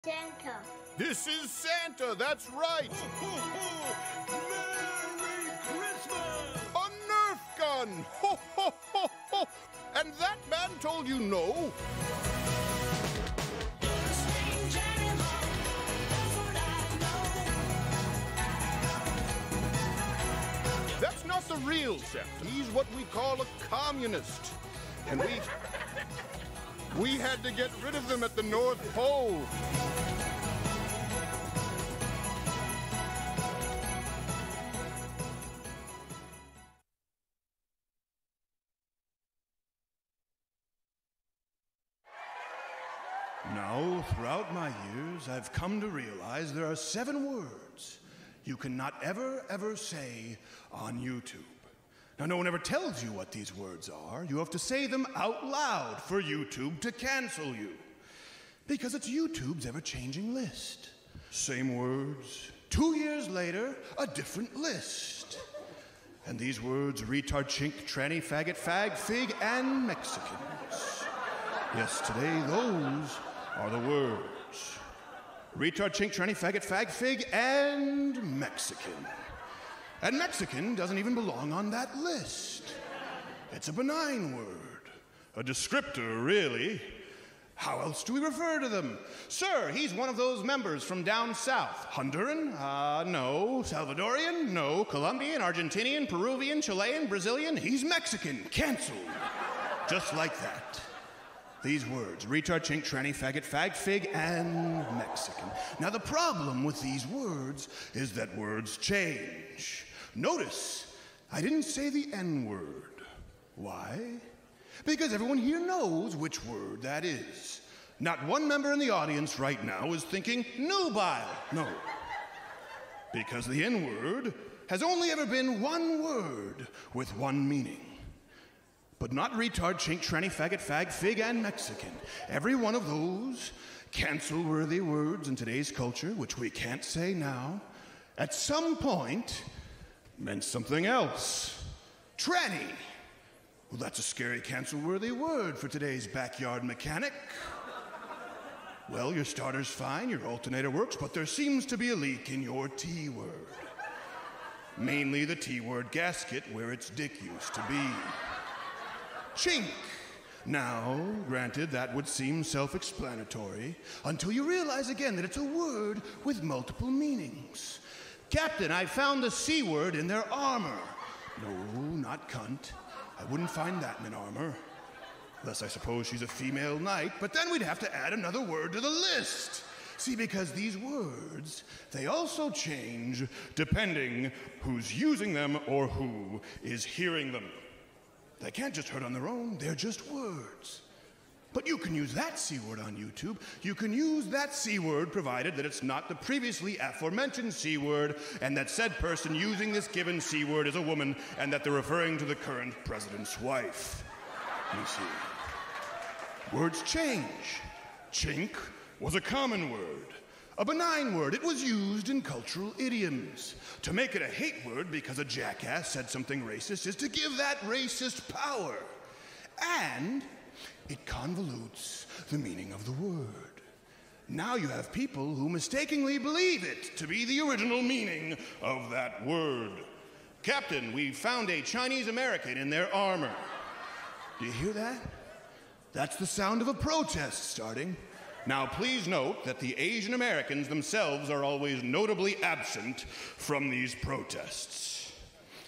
Santa. This is Santa, that's right! Merry Christmas! A Nerf gun! Ho, ho, ho, ho! And that man told you no? That's not the real Santa. He's what we call a communist. And we had to get rid of them at the North Pole. Now, throughout my years, I've come to realize there are 7 words you cannot ever say on YouTube. Now, no one ever tells you what these words are. You have to say them out loud for YouTube to cancel you. Because it's YouTube's ever-changing list. Same words, 2 years later, a different list. And these words, retard, chink, tranny, faggot, fag, fig, and Mexicans. Yes, today, those are the words. Retard, chink, tranny, faggot, fag, fig, and Mexican. And Mexican doesn't even belong on that list. It's a benign word. A descriptor, really. How else do we refer to them? Sir, he's one of those members from down south. Honduran? No. Salvadorian? No. Colombian, Argentinian, Peruvian, Chilean, Brazilian? He's Mexican. Canceled. Just like that. These words, retard, chink, tranny, faggot, fag, fig, and Mexican. Now, the problem with these words is that words change. Notice, I didn't say the N-word. Why? Because everyone here knows which word that is. Not one member in the audience right now is thinking nubile. No. Because the N-word has only ever been one word with one meaning. But not retard, chink, tranny, faggot, fag, fig, and Mexican. Every one of those cancel-worthy words in today's culture, which we can't say now, at some point meant something else. Tranny. Well, that's a scary cancel-worthy word for today's backyard mechanic. Well, your starter's fine, your alternator works, but there seems to be a leak in your T-word. Mainly the T-word gasket where its dick used to be. Chink. Now, granted, that would seem self-explanatory until you realize again that it's a word with multiple meanings. Captain, I found the C word in their armor. No, not cunt. I wouldn't find that in armor. Unless I suppose she's a female knight, but then we'd have to add another word to the list. See, because these words, they also change depending who's using them or who is hearing them. They can't just hurt on their own, they're just words. But you can use that C word on YouTube. You can use that C word provided that it's not the previously aforementioned C word and that said person using this given C word is a woman and that they're referring to the current president's wife. You see. Words change. Chink was a common word. A benign word. It was used in cultural idioms. To make it a hate word because a jackass said something racist is to give that racist power. And it convolutes the meaning of the word. Now you have people who mistakenly believe it to be the original meaning of that word. Captain, we found a Chinese American in their armor. Do you hear that? That's the sound of a protest starting. Now, please note that the Asian Americans themselves are always notably absent from these protests.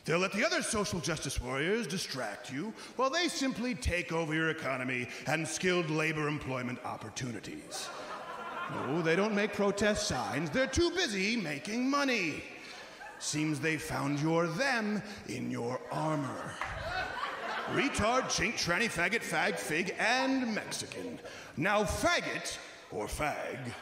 They'll let the other social justice warriors distract you while they simply take over your economy and skilled labor employment opportunities. No, they don't make protest signs. They're too busy making money. Seems they found your them in your armor. Retard, chink, tranny, faggot, fag, fig, and Mexican. Now faggot, or fag,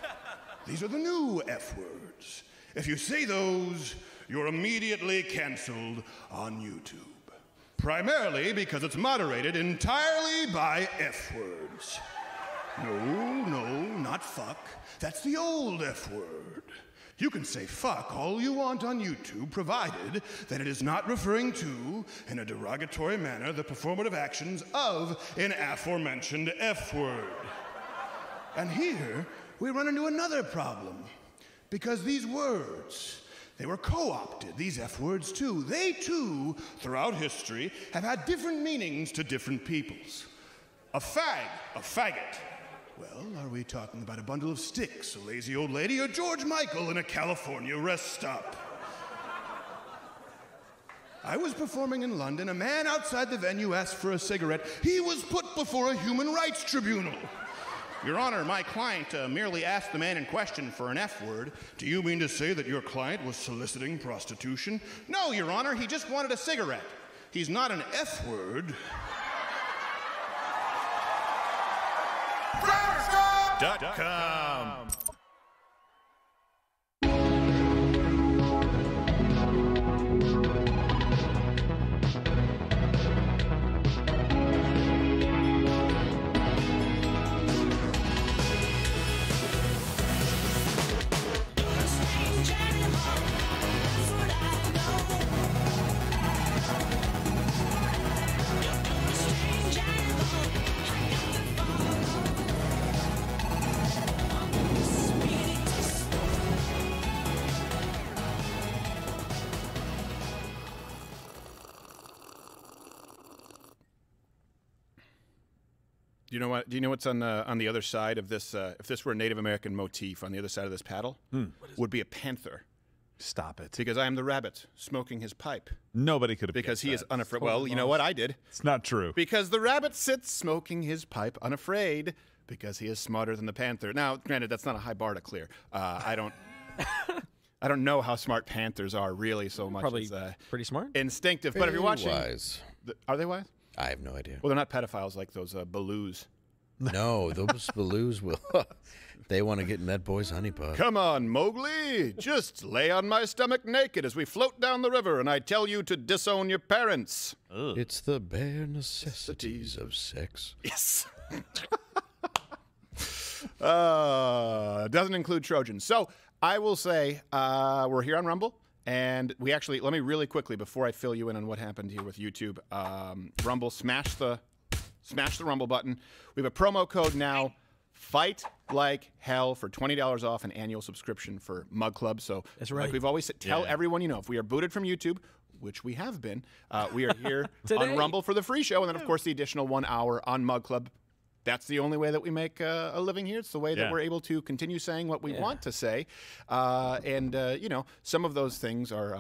these are the new F words. If you say those, you're immediately canceled on YouTube. Primarily because it's moderated entirely by F words. No, not fuck. That's the old F word. You can say fuck all you want on YouTube, provided that it is not referring to, in a derogatory manner, the performative actions of an aforementioned F word. And here, we run into another problem. Because these words, they were co-opted, these F words too. They too, throughout history, have had different meanings to different peoples. A faggot. Well, are we talking about a bundle of sticks, a lazy old lady, or George Michael in a California rest stop? I was performing in London. A man outside the venue asked for a cigarette. He was put before a human rights tribunal. Your Honor, my client merely asked the man in question for an F word. Do you mean to say that your client was soliciting prostitution? No, Your Honor, he just wanted a cigarette. He's not an F word. .com. Do you know what? Do you know what's on the other side of this? If this were a Native American motif, on the other side of this paddle would be a panther. Stop it. Because I am the rabbit smoking his pipe. Nobody could have. Because he is unafraid. Well, you know what? I did. It's not true. Because the rabbit sits smoking his pipe unafraid because he is smarter than the panther. Now, granted, that's not a high bar to clear. I don't. I don't know how smart panthers are really so much. Probably as, pretty smart. Instinctive. But if you're watching, wise. Are they wise? I have no idea. Well, they're not pedophiles like those Baloos. No, those Baloos will. They want to get in that boy's honeypot. Come on, Mowgli. Just lay on my stomach naked as we float down the river, and I tell you to disown your parents. Ugh. It's the bare necessities of sex. Yes. Doesn't include Trojans. So I will say we're here on Rumble. And we actually, let me really quickly, before I fill you in on what happened here with YouTube, Rumble, smash the Rumble button. We have a promo code now, Fight Like Hell, for $20 off an annual subscription for Mug Club. So that's right. Like we've always said, tell everyone you know, if we are booted from YouTube, which we have been, we are here on Rumble for the free show. And then, of course, the additional 1 hour on Mug Club. That's the only way that we make a living here. It's the way that we're able to continue saying what we want to say. And you know, some of those things are...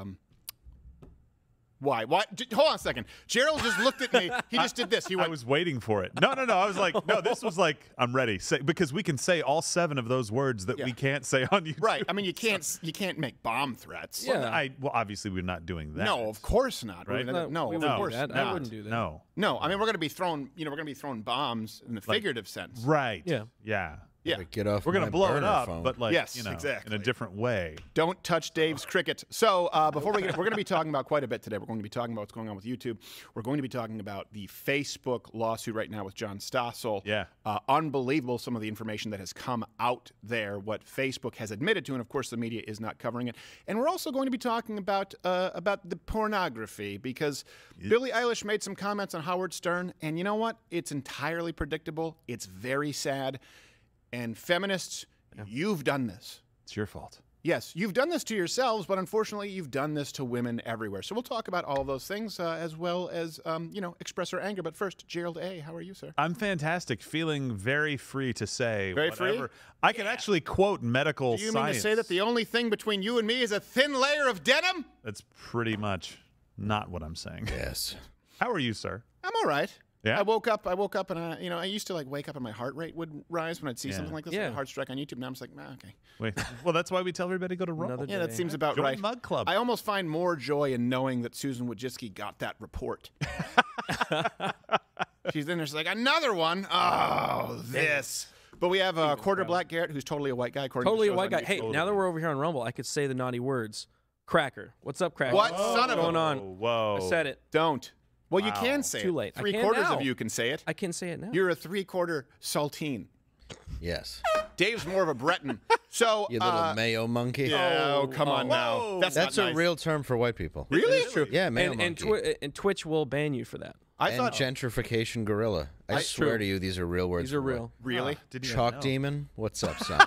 Why? Hold on a second. Gerald just looked at me. He just did this. He went, I was waiting for it. No. I was like, no, this was like, I'm ready. Because we can say all 7 of those words that we can't say on YouTube. Right. I mean, you can't make bomb threats. Yeah. Well, obviously, we're not doing that. No, of course not. Right? No, of course not. I wouldn't do that. No. I mean, we're going to be throwing bombs in the figurative sense. Right. Yeah. Yeah. Yeah. Get off. We're going to blow it up, phone. but like, Yes, you know, exactly. in a different way. Don't touch Dave's cricket. So before we're going to be talking about quite a bit today. We're going to be talking about what's going on with YouTube. We're going to be talking about the Facebook lawsuit right now with John Stossel. Yeah. Unbelievable, some of the information that has come out there, what Facebook has admitted to, and of course the media is not covering it. And we're also going to be talking about the pornography, because Billie Eilish made some comments on Howard Stern, and you know what? It's entirely predictable. It's very sad. And feminists, you've done this. It's your fault. Yes, you've done this to yourselves, but unfortunately, you've done this to women everywhere. So we'll talk about all of those things as well as, express our anger. But first, Gerald A., how are you, sir? I'm fantastic, feeling very free to say very whatever. Free? I can actually quote medical science. Do you mean to say that the only thing between you and me is a thin layer of denim? That's pretty much not what I'm saying. Yes. How are you, sir? I'm all right. Yeah? I woke up and I used to like wake up and my heart rate would rise when I'd see something like this, like a heart strike on YouTube. Now I'm just like, okay. Wait. Well, that's why we tell everybody to go to Rumble. Yeah, that seems about Join right. Mug Club. I almost find more joy in knowing that Susan Wojcicki got that report. She's in there, she's like, another one? Oh, this. But we have Quarter Black Garrett, who's totally a white guy. Totally a white guy. Hey, now that we're over here on Rumble, I could say the naughty words. Cracker. What's up, Cracker? What? Son of a... What's going on? Whoa. I said it. Don't. Well, you can say it. Too late. Three I can quarters now. of you can say it. I can say it now. You're a 3/4 saltine. Yes. Dave's more of a Breton. So, You little mayo monkey. yeah, oh, come on now. That's not a nice. real term for white people. Really? It's true. Yeah, mayo and monkey. and Twitch will ban you for that. I And thought gentrification gorilla. I swear to you, these are real words. These are for white. real. really. Didn't even Chalk know. demon. What's up, son?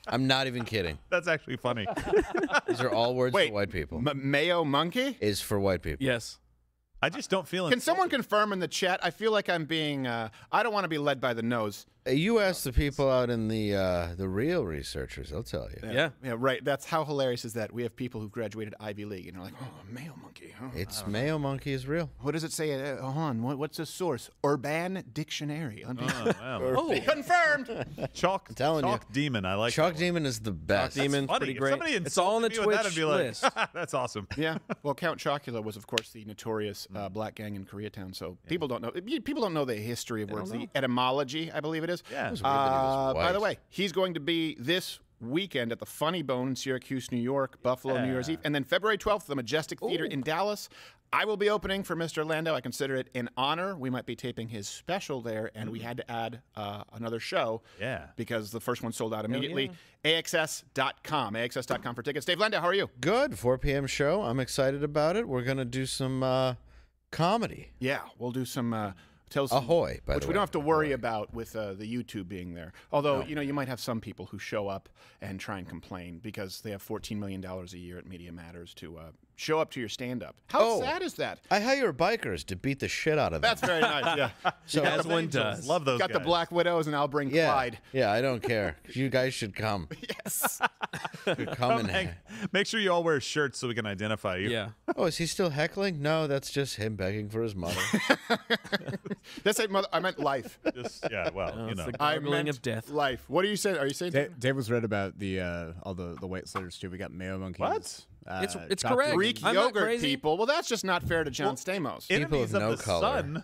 I'm not even kidding. That's actually funny. These are all words Wait, for white people. Mayo monkey? Is for white people. Yes. I just don't feel. Can someone confirm in the chat? I feel like I'm being. I don't want to be led by the nose. You ask the people out in the real researchers, they'll tell you. Yeah. Yeah, right. That's how hilarious is that? We have people who graduated Ivy League and are like, oh, Mayo monkey. Huh? It's Mayo monkey is real. What does it say? Hold on. What's the source? Urban Dictionary. Oh, wow. Oh, Confirmed. Chalk telling you. Demon. I like Chalk that Demon is the best. Demon's funny. pretty If great. somebody It's all on the insulted me with that, I'd Twitch be like, list. That's awesome. Yeah. Well, Count Chocula was, of course, the notorious black gang in Koreatown. So people don't know. People don't know the history of words. The etymology, I believe it is. Yeah. It was weird that he was By the white. way, he's going to be this weekend at the Funny Bone in Syracuse, New York, Buffalo, New Year's Eve, and then February 12th, the Majestic Theater in Dallas. I will be opening for Mr. Landau. I consider it an honor. We might be taping his special there, and we had to add another show. Yeah. Because the first one sold out immediately. AXS.com. AXS.com for tickets. Dave Landau, how are you? Good. 4 p.m. show. I'm excited about it. We're going to do some comedy. Yeah, we'll do some. Tell us Ahoy, by which the we way. don't have to worry about with the YouTube being there. Although, you might have some people who show up and try and complain because they have $14 million a year at Media Matters to show up to your stand-up. How sad is that? I hire bikers to beat the shit out of them. That's very nice, yeah. so As one does. Love those Got the guys. Black Widows, and I'll bring Clyde. Yeah, I don't care. You guys should come. Yes. Come and Make sure you all wear shirts so we can identify you. Yeah. Oh, is he still heckling? No, that's just him begging for his mother. That's it, mother. I meant life. Just, yeah, well, you It's know. the I gargling meant of death. life. What are you saying? Are you saying Dave was read about the all the white slurs too. We got Mayo monkeys. What? It's Dr. correct. Greek I'm not yogurt crazy. people? Well, that's just not fair to John Stamos. People Enemies of of no the color. sun.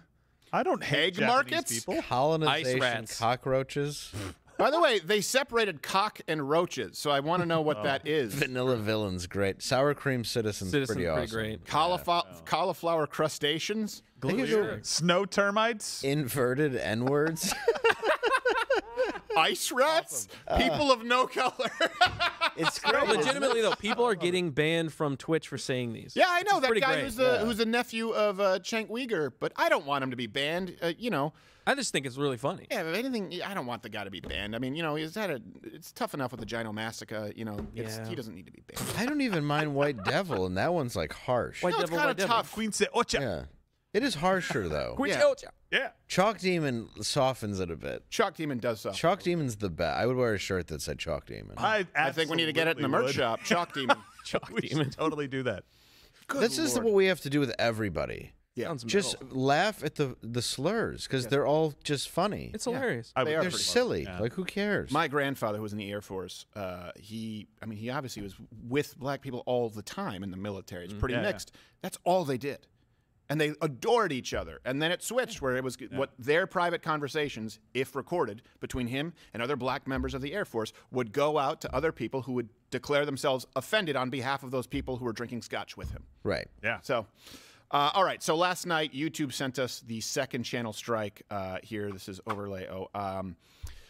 I don't hate Egg Japanese markets? people. Colonization, rats. cockroaches, By the way, they separated cock and roaches, so I want to know what that is. vanilla villains, great. Sour cream citizens, Citizen, pretty awesome. great. Cauliflower crustaceans. Snow termites. Inverted N-words. Ice rats? People of no color. It's No, great. legitimately though, people are getting banned from Twitch for saying these. Yeah, I know It's that pretty guy great. who's the nephew of Cenk Uyghur, but I don't want him to be banned. I just think it's really funny. Yeah, if anything, I don't want the guy to be banned. I mean, it's tough enough with the Gynomastica. Yeah. He doesn't need to be banned. I don't even mind White Devil, and that one's like harsh. White No, it's Devil, kind White of Devil. tough. Queen say ocha. Yeah. It is harsher, though. Yeah. Yeah. Chalk Demon softens it a bit. Chalk Demon does so. Chalk Demon's the best. I would wear a shirt that said Chalk Demon. I think we need to get it in the merch shop. Chalk Demon. We should totally do that. This is what we have to do with everybody. Yeah. Sounds Just metal. laugh at the slurs, because they're all just funny. It's hilarious. I would- They are They're pretty silly. Yeah. Like, who cares? My grandfather, who was in the Air Force, he obviously was with black people all the time in the military. It's pretty Yeah, yeah. mixed. That's all they did. And they adored each other. And then it switched where it was what their private conversations, if recorded, between him and other black members of the Air Force would go out to other people who would declare themselves offended on behalf of those people who were drinking scotch with him. Right. Yeah. So, all right. So last night, YouTube sent us the second channel strike here. This is overlay.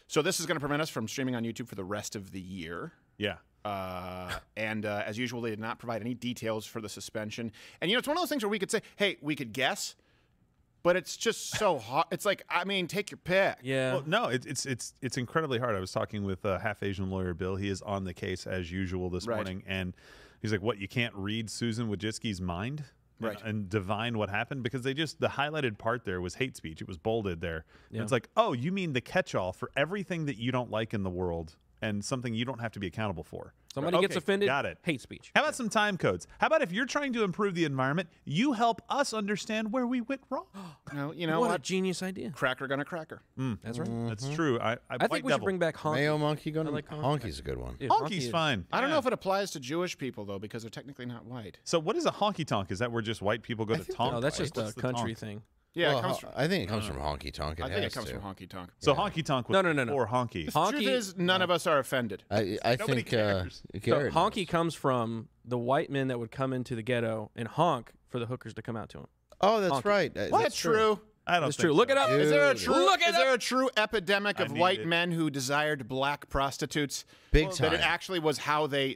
So this is going to prevent us from streaming on YouTube for the rest of the year. Yeah. And as usual, they did not provide any details for the suspension. And, it's one of those things where we could say, hey, we could guess, but it's just so hard. It's like, take your pick. Yeah. Well, no, it's incredibly hard. I was talking with half Asian lawyer Bill. He is on the case as usual this Right. morning, and he's like, "What? You can't read Susan Wojcicki's mind, Right. and divine what happened because the highlighted part there was hate speech. It was bolded there. And Yeah. it's like, oh, you mean the catch-all for everything that you don't like in the world and something you don't have to be accountable for. Somebody gets Okay, offended. Got it. Hate speech. How about some time codes? How about if you're trying to improve the environment, you help us understand where we went wrong? No, you know what a what? genius idea. Cracker gonna cracker. That's right. That's true. I think we should bring back honky. Mayo Monkey going I to like honky. Honky's a good one. Dude, Honky's is- fine. I don't know Yeah. if it applies to Jewish people though, because they're technically not white. So what is a honky tonk? Is that where just white people go to tonk? No, that's right? just What's a the country tonk? thing. Yeah, Well, it comes from. I think it comes from Honky Tonk. I think it comes from honky tonk. So honky tonk was No. or honky. The truth Honky- is, none of us are offended. I Nobody think cares. So Garrett honky knows. comes from the white men that would come into the ghetto and honk for the hookers to come out to them. Oh, that's honky. right. That's true. I don't That's think true. Look so. it up. Is there a Dude. true? Look it Is there a true epidemic I of need white it. men who desired black prostitutes? Big That time. it actually was how they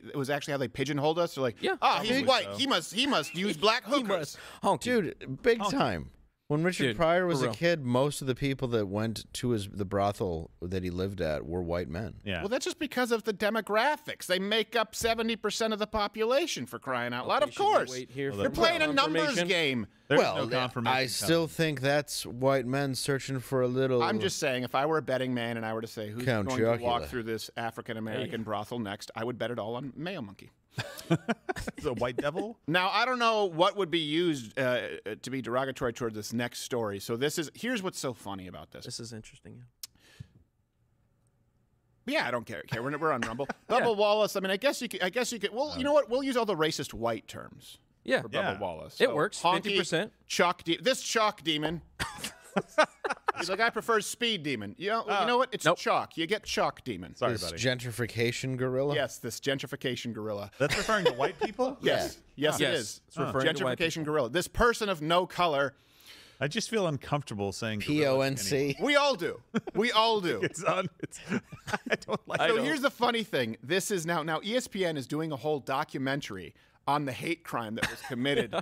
pigeonholed us. They're like, Yeah. he's Big- white. He must use black He hookers. must honky. Dude, big time. When Richard Dude, Pryor was for a real. kid, most of the people that went to the brothel that he lived at were white men. Yeah. Well, that's just because of the demographics. They make up 70% of the population, for crying out loud. Okay, Of should we course. wait here You're for playing a numbers confirmation? game. There's well, no confirmation I still think that's white men searching for a little. I'm just saying, if I were a betting man and I were to say who's Count going to walk Chocula. through this African-American brothel next, I would bet it all on Mayo Monkey. It's a white devil. Now, I don't know what would be used to be derogatory toward this next story. So here's what's so funny about this. This is interesting. Yeah, I don't care. We're on Rumble. Bubba Wallace. I mean, I guess you could. Well, you know what? We'll use all the racist white terms Yeah. for Yeah. Bubba Wallace. It So, works. honky, 50%. Chalk. This chalk demon. He's like, I prefer speed demon. You know what? It's Nope. chalk. You get chalk demon. Sorry, this buddy. gentrification gorilla. Yes, this gentrification gorilla. That's referring to white people? Yes, yes, it Yes, is. it's referring to white Gentrification gorilla. This person of no color. I just feel uncomfortable saying gorilla anymore. PONC. We all do. We all do. It's I don't like So it. here's the funny thing. This is now ESPN is doing a whole documentary on the hate crime that was committed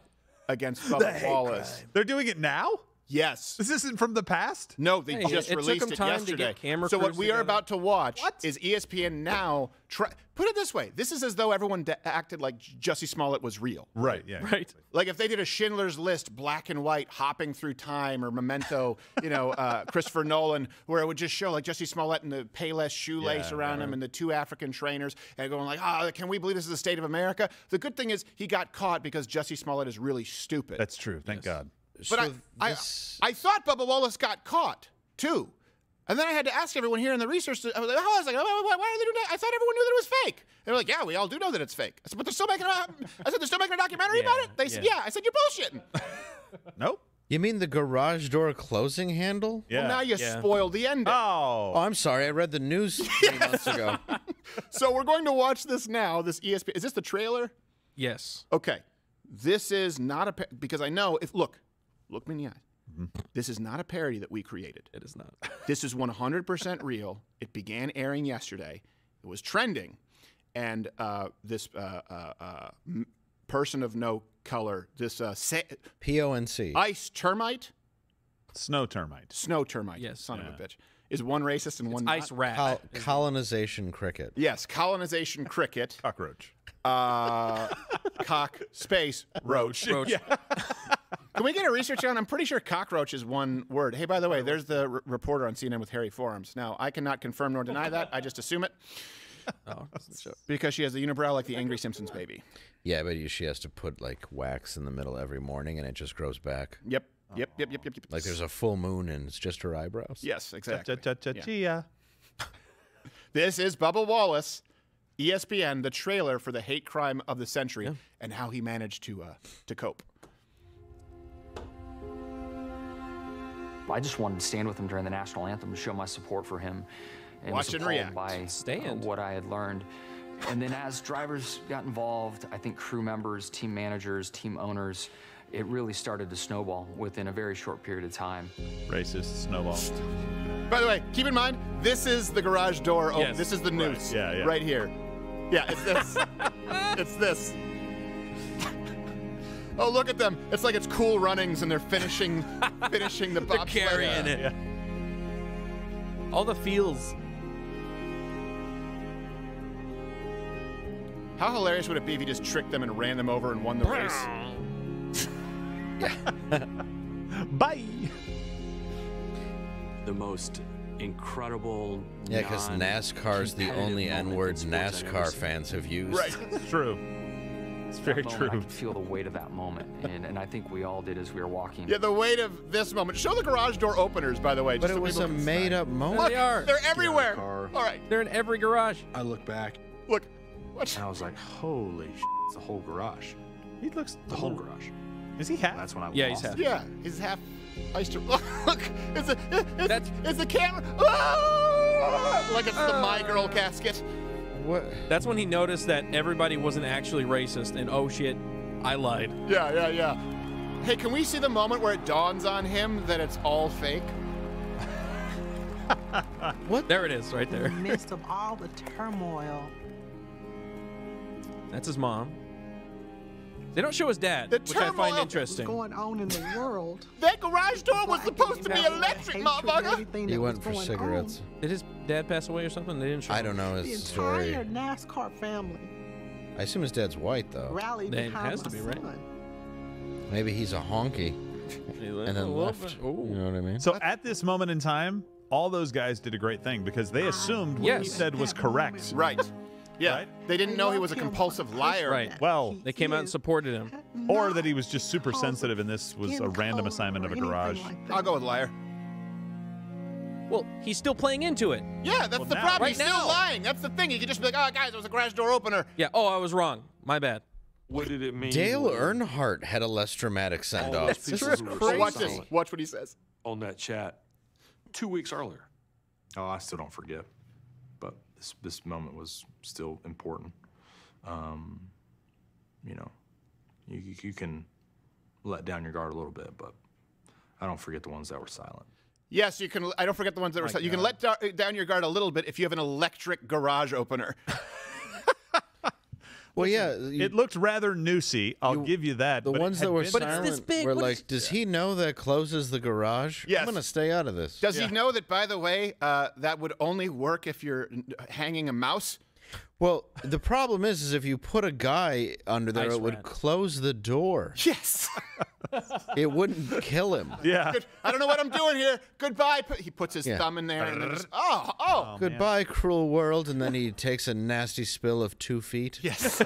against Bubba Wallace. They're doing it now? Yes. This isn't from the past? No, they Hey, just it took released them it time to yesterday. get camera So what crews we are together. about to watch is ESPN now. Put it this way: this is as though everyone acted like Jussie Smollett was real. Right, yeah. Right. Like if they did a Schindler's List, black and white, hopping through time, or Memento, Christopher Nolan, where it would just show like Jussie Smollett and the Payless shoelace Yeah, around him and the two African trainers, and going like, can we believe this is the state of America? The good thing is he got caught because Jussie Smollett is really stupid. That's true. Thank God. But I thought Bubba Wallace got caught too, and then I had to ask everyone here in the research. I was like, why are they doing that? I thought everyone knew that it was fake. They were like, yeah, we all do know that it's fake. I said, but they're still making a documentary about it. They said, yeah. I said, you're bullshitting. Nope. You mean the garage door closing handle? Yeah. Well, now you spoiled the ending. Oh, I'm sorry. I read the news 3 months ago. So we're going to watch this now. This ESPN. Is this the trailer? Yes. Okay. This is not because I know if look me in the eyes. This is not a parody that we created. It is not. This is 100% real. It began airing yesterday. It was trending, and this person of no color, this PONC. ice termite, Snow termite. snow termite, Yes. son of a bitch, is one racist and one not. Ice rat. Colonization cricket. Yes, colonization cricket, Cockroach. cock space roach. Roach. Can we get a research on? I'm pretty sure cockroach is one word. Hey, by the way, there's the reporter on CNN with hairy forearms. Now, I cannot confirm nor deny that. I just assume it Oh, because she has a unibrow like the Angry Simpsons baby. Yeah, but she has to put like wax in the middle every morning, and it just grows back. Yep. Like there's a full moon, and it's just her eyebrows. Yes, exactly. Chia. This is Bubba Wallace, ESPN, the trailer for the hate crime of the century, and how he managed to cope. I just wanted to stand with him during the national anthem to show my support for him. And Watch was and appalled react. by Stand. what I had learned. And then as drivers got involved, I think crew members, team managers, team owners, it really started to snowball within a very short period of time. Racist snowball. By the way, keep in mind, this is the garage door. Oh, Yes. this is the noose. Yeah. Right here. Yeah, it's this. It's this. Oh, look at them. It's like it's Cool Runnings and they're finishing the They're bobsled. carrying it. Yeah. All the feels. How hilarious would it be if he just tricked them and ran them over and won the race? Bye. The most incredible. Yeah, because NASCAR's the only N-words NASCAR NASCAR fans have used. Right. It's true. It's very That moment, I true. could feel the weight of that moment, and I think we all did as we were walking. Yeah, the weight of this moment. Show the garage door openers, by the way. But just it so was people a can see. made-up moment. Look, They are. they're everywhere. car. All right, They're in every garage. I look back. look. Watch. And I was like, holy shit, it's the whole garage. He looks The whole garage. Is he half? That's when I Yeah, he's lost half. it. Yeah, he's half iced. Look, it's That's- the camera. Ah! Like it's the My Girl casket. What? That's when he noticed that everybody wasn't actually racist, and oh shit, I lied. Yeah. Hey, can we see the moment where it dawns on him that it's all fake? There it is, right there. In the midst of all the turmoil. That's his mom. They don't show his dad, The which I find turmoil interesting. going on in the world. That garage door was supposed to be electric, motherfucker. He went for cigarettes. Did his dad pass away or something? They didn't show I him. don't know The his story. entire NASCAR family I assume his dad's white, though. rallied Then it behind has my to be, right? son. Maybe he's a honky and then left. You know what I mean? So at this moment in time, all those guys did a great thing because they assumed what he Yes. said was correct. Right. Yeah. Right? They didn't know he was a compulsive liar. Right. Well, They came out and supported him. or that he was just super sensitive and this was a random assignment of a garage. I'll go with liar. Well, he's still playing into it. Yeah, that's Well, the now- problem. Right He's still now. lying. That's the thing. You could just be like, oh, guys, it was a garage door opener. Yeah. Oh, I was wrong. My bad. What did it mean? Dale when Earnhardt had a less dramatic all send-off. those people who were Well, watch this. silent Watch what he says. on that chat 2 weeks earlier. Oh, I still don't forget. But this moment was still important. You know, you can let down your guard a little bit, but I don't forget the ones that were silent. Yes, you can. I don't forget the ones that were. You can let down your guard a little bit if you have an electric garage opener. Well, yeah. It looked rather noosey. I'll give you that. The but it ones had that were been- But it's this silent big. were What like, is- does he know that closes the garage? Yes. I'm going to stay out of this. Does he know that, by the way, that would only work if you're hanging a mouse? Well, the problem is if you put a guy under there, Ice it would rat. close the door. Yes. It wouldn't kill him. Yeah. I don't know what I'm doing here. Goodbye. He puts his Yeah. thumb in there and then just, oh. Goodbye, cruel world. And then he takes a nasty spill of 2 feet. Yes.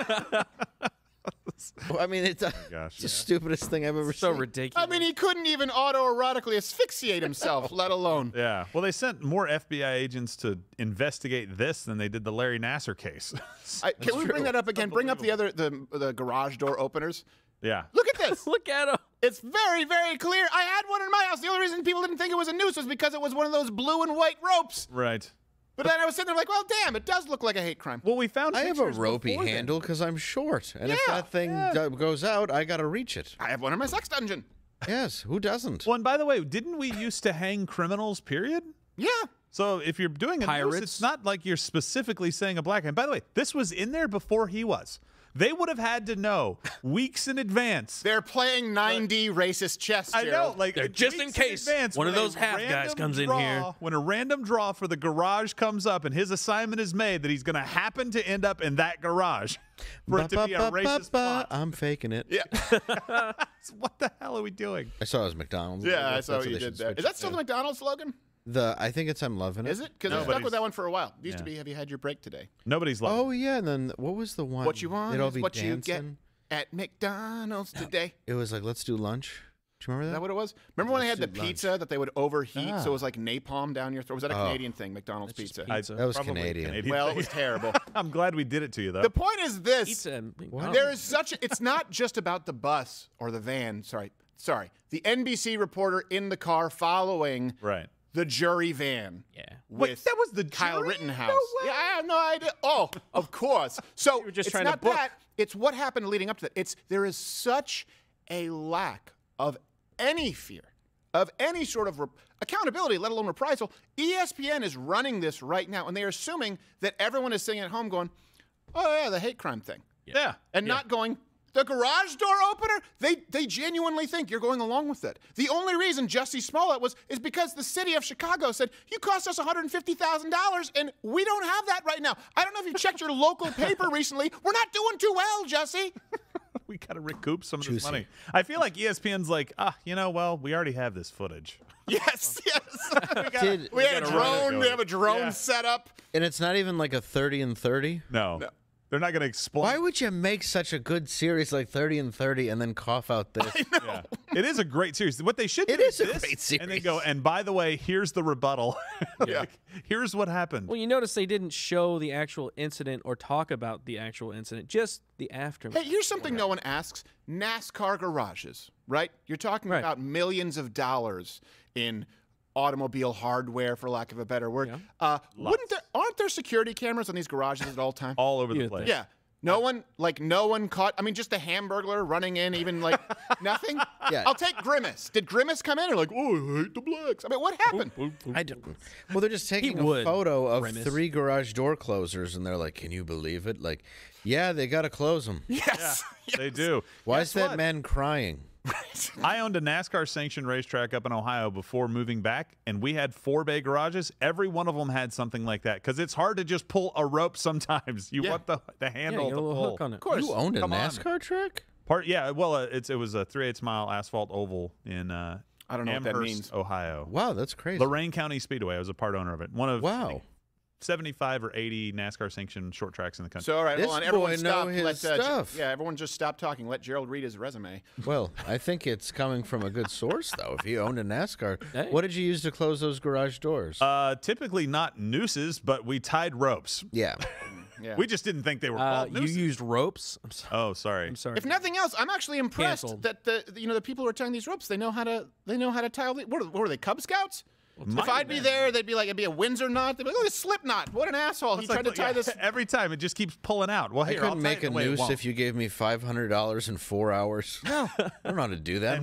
Well, I mean, it's the stupidest thing I've ever So seen. ridiculous. I mean, he couldn't even autoerotically asphyxiate himself, let alone. Yeah. Well, they sent more FBI agents to investigate this than they did the Larry Nasser case. Can we bring that up again? Bring up the garage door openers. Yeah. Look at this. Look at him. It's very, very clear. I had one in my house. The only reason people didn't think it was a noose was because it was one of those blue and white ropes. Right. But then I was sitting there like, well, damn, it does look like a hate crime. Well, we found I have a pictures ropey before then. handle because I'm short. And if Yeah, that thing goes out, I got to reach it. I have one in my sex dungeon. Yes, who doesn't? Well, and by the way, didn't we used to hang criminals, period? Yeah. So if you're doing a noose, Pirates? it's not like you're specifically saying a black man. By the way, this was in there before he was. They would have had to know weeks in advance. They're playing 9D racist chess, I know, Gerald. like They're just in weeks case advance, one of when a those half guys random comes in draw- here. When a random draw for the garage comes up and his assignment is made that he's going to happen to end up in that garage for it to be a racist plot. I'm faking it. Yeah. What the hell are we doing? I saw it was McDonald's. Yeah, I That's saw what what you they did should there. switch Is that it still to. the McDonald's slogan? I think it's I'm loving it. Is it? Because No, I but stuck with he's- that one for a while. It used to Yeah. be, have you had your break today? Nobody's loving Oh yeah, and then what was the one? What you want They'd all is be what dancing. you get at McDonald's today. It was like, let's do lunch. Do you remember Is that? that what it was? Remember when they had the Let's do lunch. pizza that they would overheat so it was like napalm down your throat? Was that a Oh. Canadian thing, McDonald's pizza? Pizza. That was Probably Canadian. Well, it was terrible. I'm glad we did it to you, though. The point is this. Pizza and What? McDonald's. There is such a, it's not just about the bus or the van. Sorry. The NBC reporter in the car following Right. the jury van. Yeah. Wait, With that was the Kyle jury? Rittenhouse. No way. Yeah, I have no idea. Oh, of course. So You were just it's trying to not book. that. It's what happened leading up to that. There is such a lack of any fear, of any sort of accountability, let alone reprisal. ESPN is running this right now, and they are assuming that everyone is sitting at home going, oh, yeah, the hate crime thing. Yeah. And not going, the garage door opener? They genuinely think you're going along with it. The only reason Jussie Smollett is because the city of Chicago said, you cost us $150,000 and we don't have that right now. I don't know if you checked your local paper recently. We're not doing too well, Jussie. We got to recoup some of this Juicy. money. I feel like ESPN's like, we already have this footage. Yes. Did- We had a gotta run it, drone. We have a drone Yeah. set up. And it's not even like a 30 and 30. No. They're not going to explain. Why would you make such a good series like 30 and 30 and then cough out this? Yeah. It is a great series. What they should do It is a this, great And they series. go, and by the way, here's the rebuttal. Like, here's what happened. Well, you notice they didn't show the actual incident or talk about the actual incident, just the aftermath. Hey, here's something no one asks. NASCAR garages, right? You're talking Right. about millions of dollars in automobile hardware, for lack of a better word. Aren't there security cameras on these garages at all times? All over the You place. Yeah. No one caught. I mean, just a Hamburglar running in, even like nothing. Yeah. I'll take Grimace. Did Grimace come in and like, oh, I hate the blacks? I mean, what happened? I don't. Well, they're just taking a photo of 3 garage door closers, and they're like, "Can you believe it?" Like, yeah, they got to close them. Yes, they do. Why is that man crying? I owned a NASCAR sanctioned racetrack up in Ohio before moving back, and we had 4-bay garages. Every one of them had something like that because it's hard to just pull a rope sometimes. You want the handle to pull. Hook on it. Of course. You owned a NASCAR track? Well, it was a 3/8 mile asphalt oval in I don't know Amherst, what that means. Ohio. Wow, that's crazy. Lorain County Speedway. I was a part owner of it. One of 75 or 80 NASCAR sanctioned short tracks in the country. So, all right, hold on. Everyone stop. His stuff. Everyone just stop talking. Let Gerald read his resume. Well, I think it's coming from a good source, though. If you owned a NASCAR, what did you use to close those garage doors? Typically not nooses, but we tied ropes. Yeah. Yeah. We just didn't think they were called nooses. You used ropes? I'm sorry. Oh, sorry. I'm sorry. If nothing else, I'm actually impressed that the people who are tying these ropes, they know how to tie all the, what were they, Cub Scouts? If I'd be there, they'd be like, it'd be a Windsor knot. They'd be like, look at slip knot. What an asshole. He tried to tie this. Every time, it just keeps pulling out. Well, I couldn't make a noose if you gave me $500 in 4 hours. No. I don't know how to do that.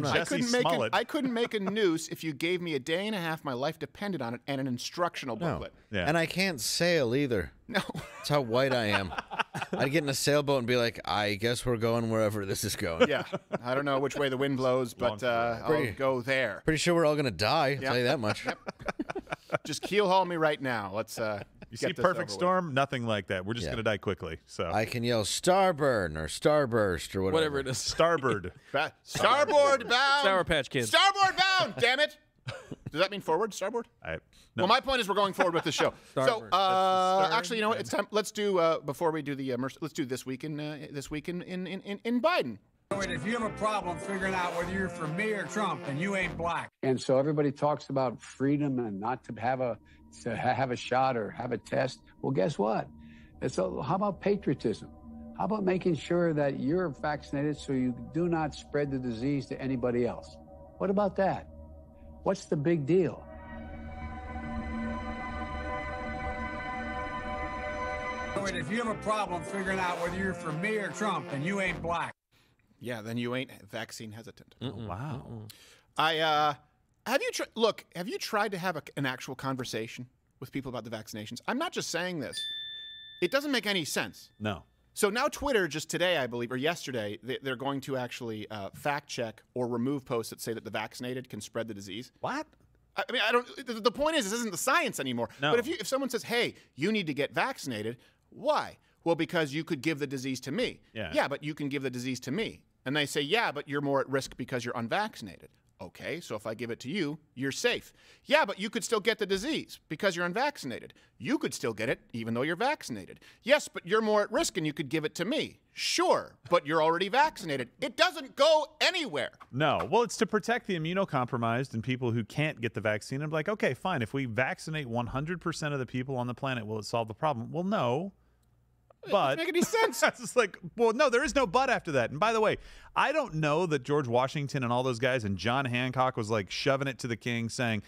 I couldn't make a noose if you gave me a day and a half. My life depended on it and an instructional booklet. Yeah. And I can't sail either. No. That's how white I am. I'd get in a sailboat and be like, I guess we're going wherever this is going. Yeah. I don't know which way the wind blows, but I'll go there. Pretty sure we're all going to die. I'll tell you that much. Yep. Just keel haul me right now. Let's you see Perfect Storm? Nothing like that. We're just going to die quickly. So I can yell starburn or starburst or whatever it is. Starboard. Starboard bound. Sour Patch Kids. Starboard bound, damn it. Does that mean forward? Starboard? No. Well, my point is we're going forward with the show. So, actually, you know what? It's time. Let's do before we do the let's do this week in Biden. If you have a problem figuring out whether you're for me or Trump, then you ain't black. And so everybody talks about freedom and not to have a shot or have a test. Well, guess what? How about patriotism? How about making sure that you're vaccinated so you do not spread the disease to anybody else? What about that? What's the big deal? If you have a problem figuring out whether you're for me or Trump, then you ain't black. Yeah, then you ain't vaccine hesitant. Oh, wow. Have you tried to have an actual conversation with people about the vaccinations? I'm not just saying this. It doesn't make any sense. No. So now Twitter, just today, I believe, or yesterday, they're going to actually fact check or remove posts that say that the vaccinated can spread the disease. What? I mean, I don't. The point is, this isn't the science anymore. No. But if someone says, "Hey, you need to get vaccinated," why? Well, because you could give the disease to me. Yeah. Yeah, but you can give the disease to me. And they say, yeah, but you're more at risk because you're unvaccinated. Okay, so if I give it to you, you're safe. Yeah, but you could still get the disease because you're unvaccinated. You could still get it even though you're vaccinated. Yes, but you're more at risk and you could give it to me. Sure, but you're already vaccinated. It doesn't go anywhere. No. Well, it's to protect the immunocompromised and people who can't get the vaccine. I'm like, okay, fine. If we vaccinate 100% of the people on the planet, will it solve the problem? Well, no. But doesn't make any sense. It's just like, well, no, there is no but after that. And by the way, I don't know that George Washington and all those guys and John Hancock was like shoving it to the king saying,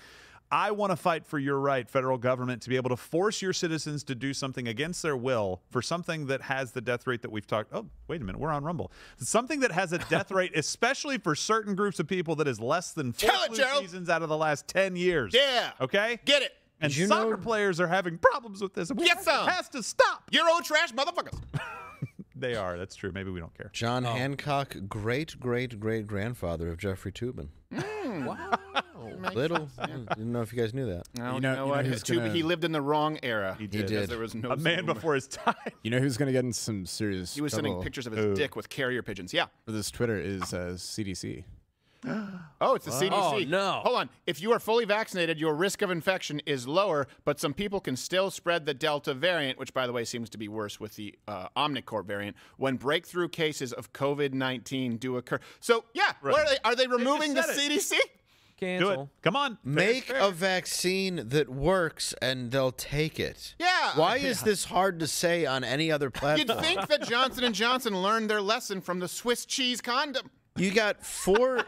I want to fight for your right, federal government, to be able to force your citizens to do something against their will for something that has the death rate that we've talked. Oh, wait a minute. We're on Rumble. Something that has a death rate, especially for certain groups of people, that is less than 4 flu seasons out of the last 10 years. Yeah. Okay? Get it. And soccer players are having problems with this. Get some. It has to stop. You're old trash motherfuckers. They are. That's true. Maybe we don't care. John Hancock, great-great-great-grandfather of Jeffrey Toobin. Wow. Little. Didn't know if you guys knew that. No, you know what? He lived in the wrong era. He did. There was no a man before his time. You know who's going to get in some serious He was trouble sending pictures of his dick with carrier pigeons. Yeah. for this Twitter is CDC. Oh, it's the CDC. Oh, no. Hold on. If you are fully vaccinated, your risk of infection is lower, but some people can still spread the Delta variant, which, by the way, seems to be worse with the Omicron variant, when breakthrough cases of COVID-19 do occur. So, yeah, what are they removing the CDC? Cancel. Do it. Come on. Make a vaccine that works and they'll take it. Yeah. Why is this hard to say on any other platform? You'd think that Johnson & Johnson learned their lesson from the Swiss cheese condom. You got 4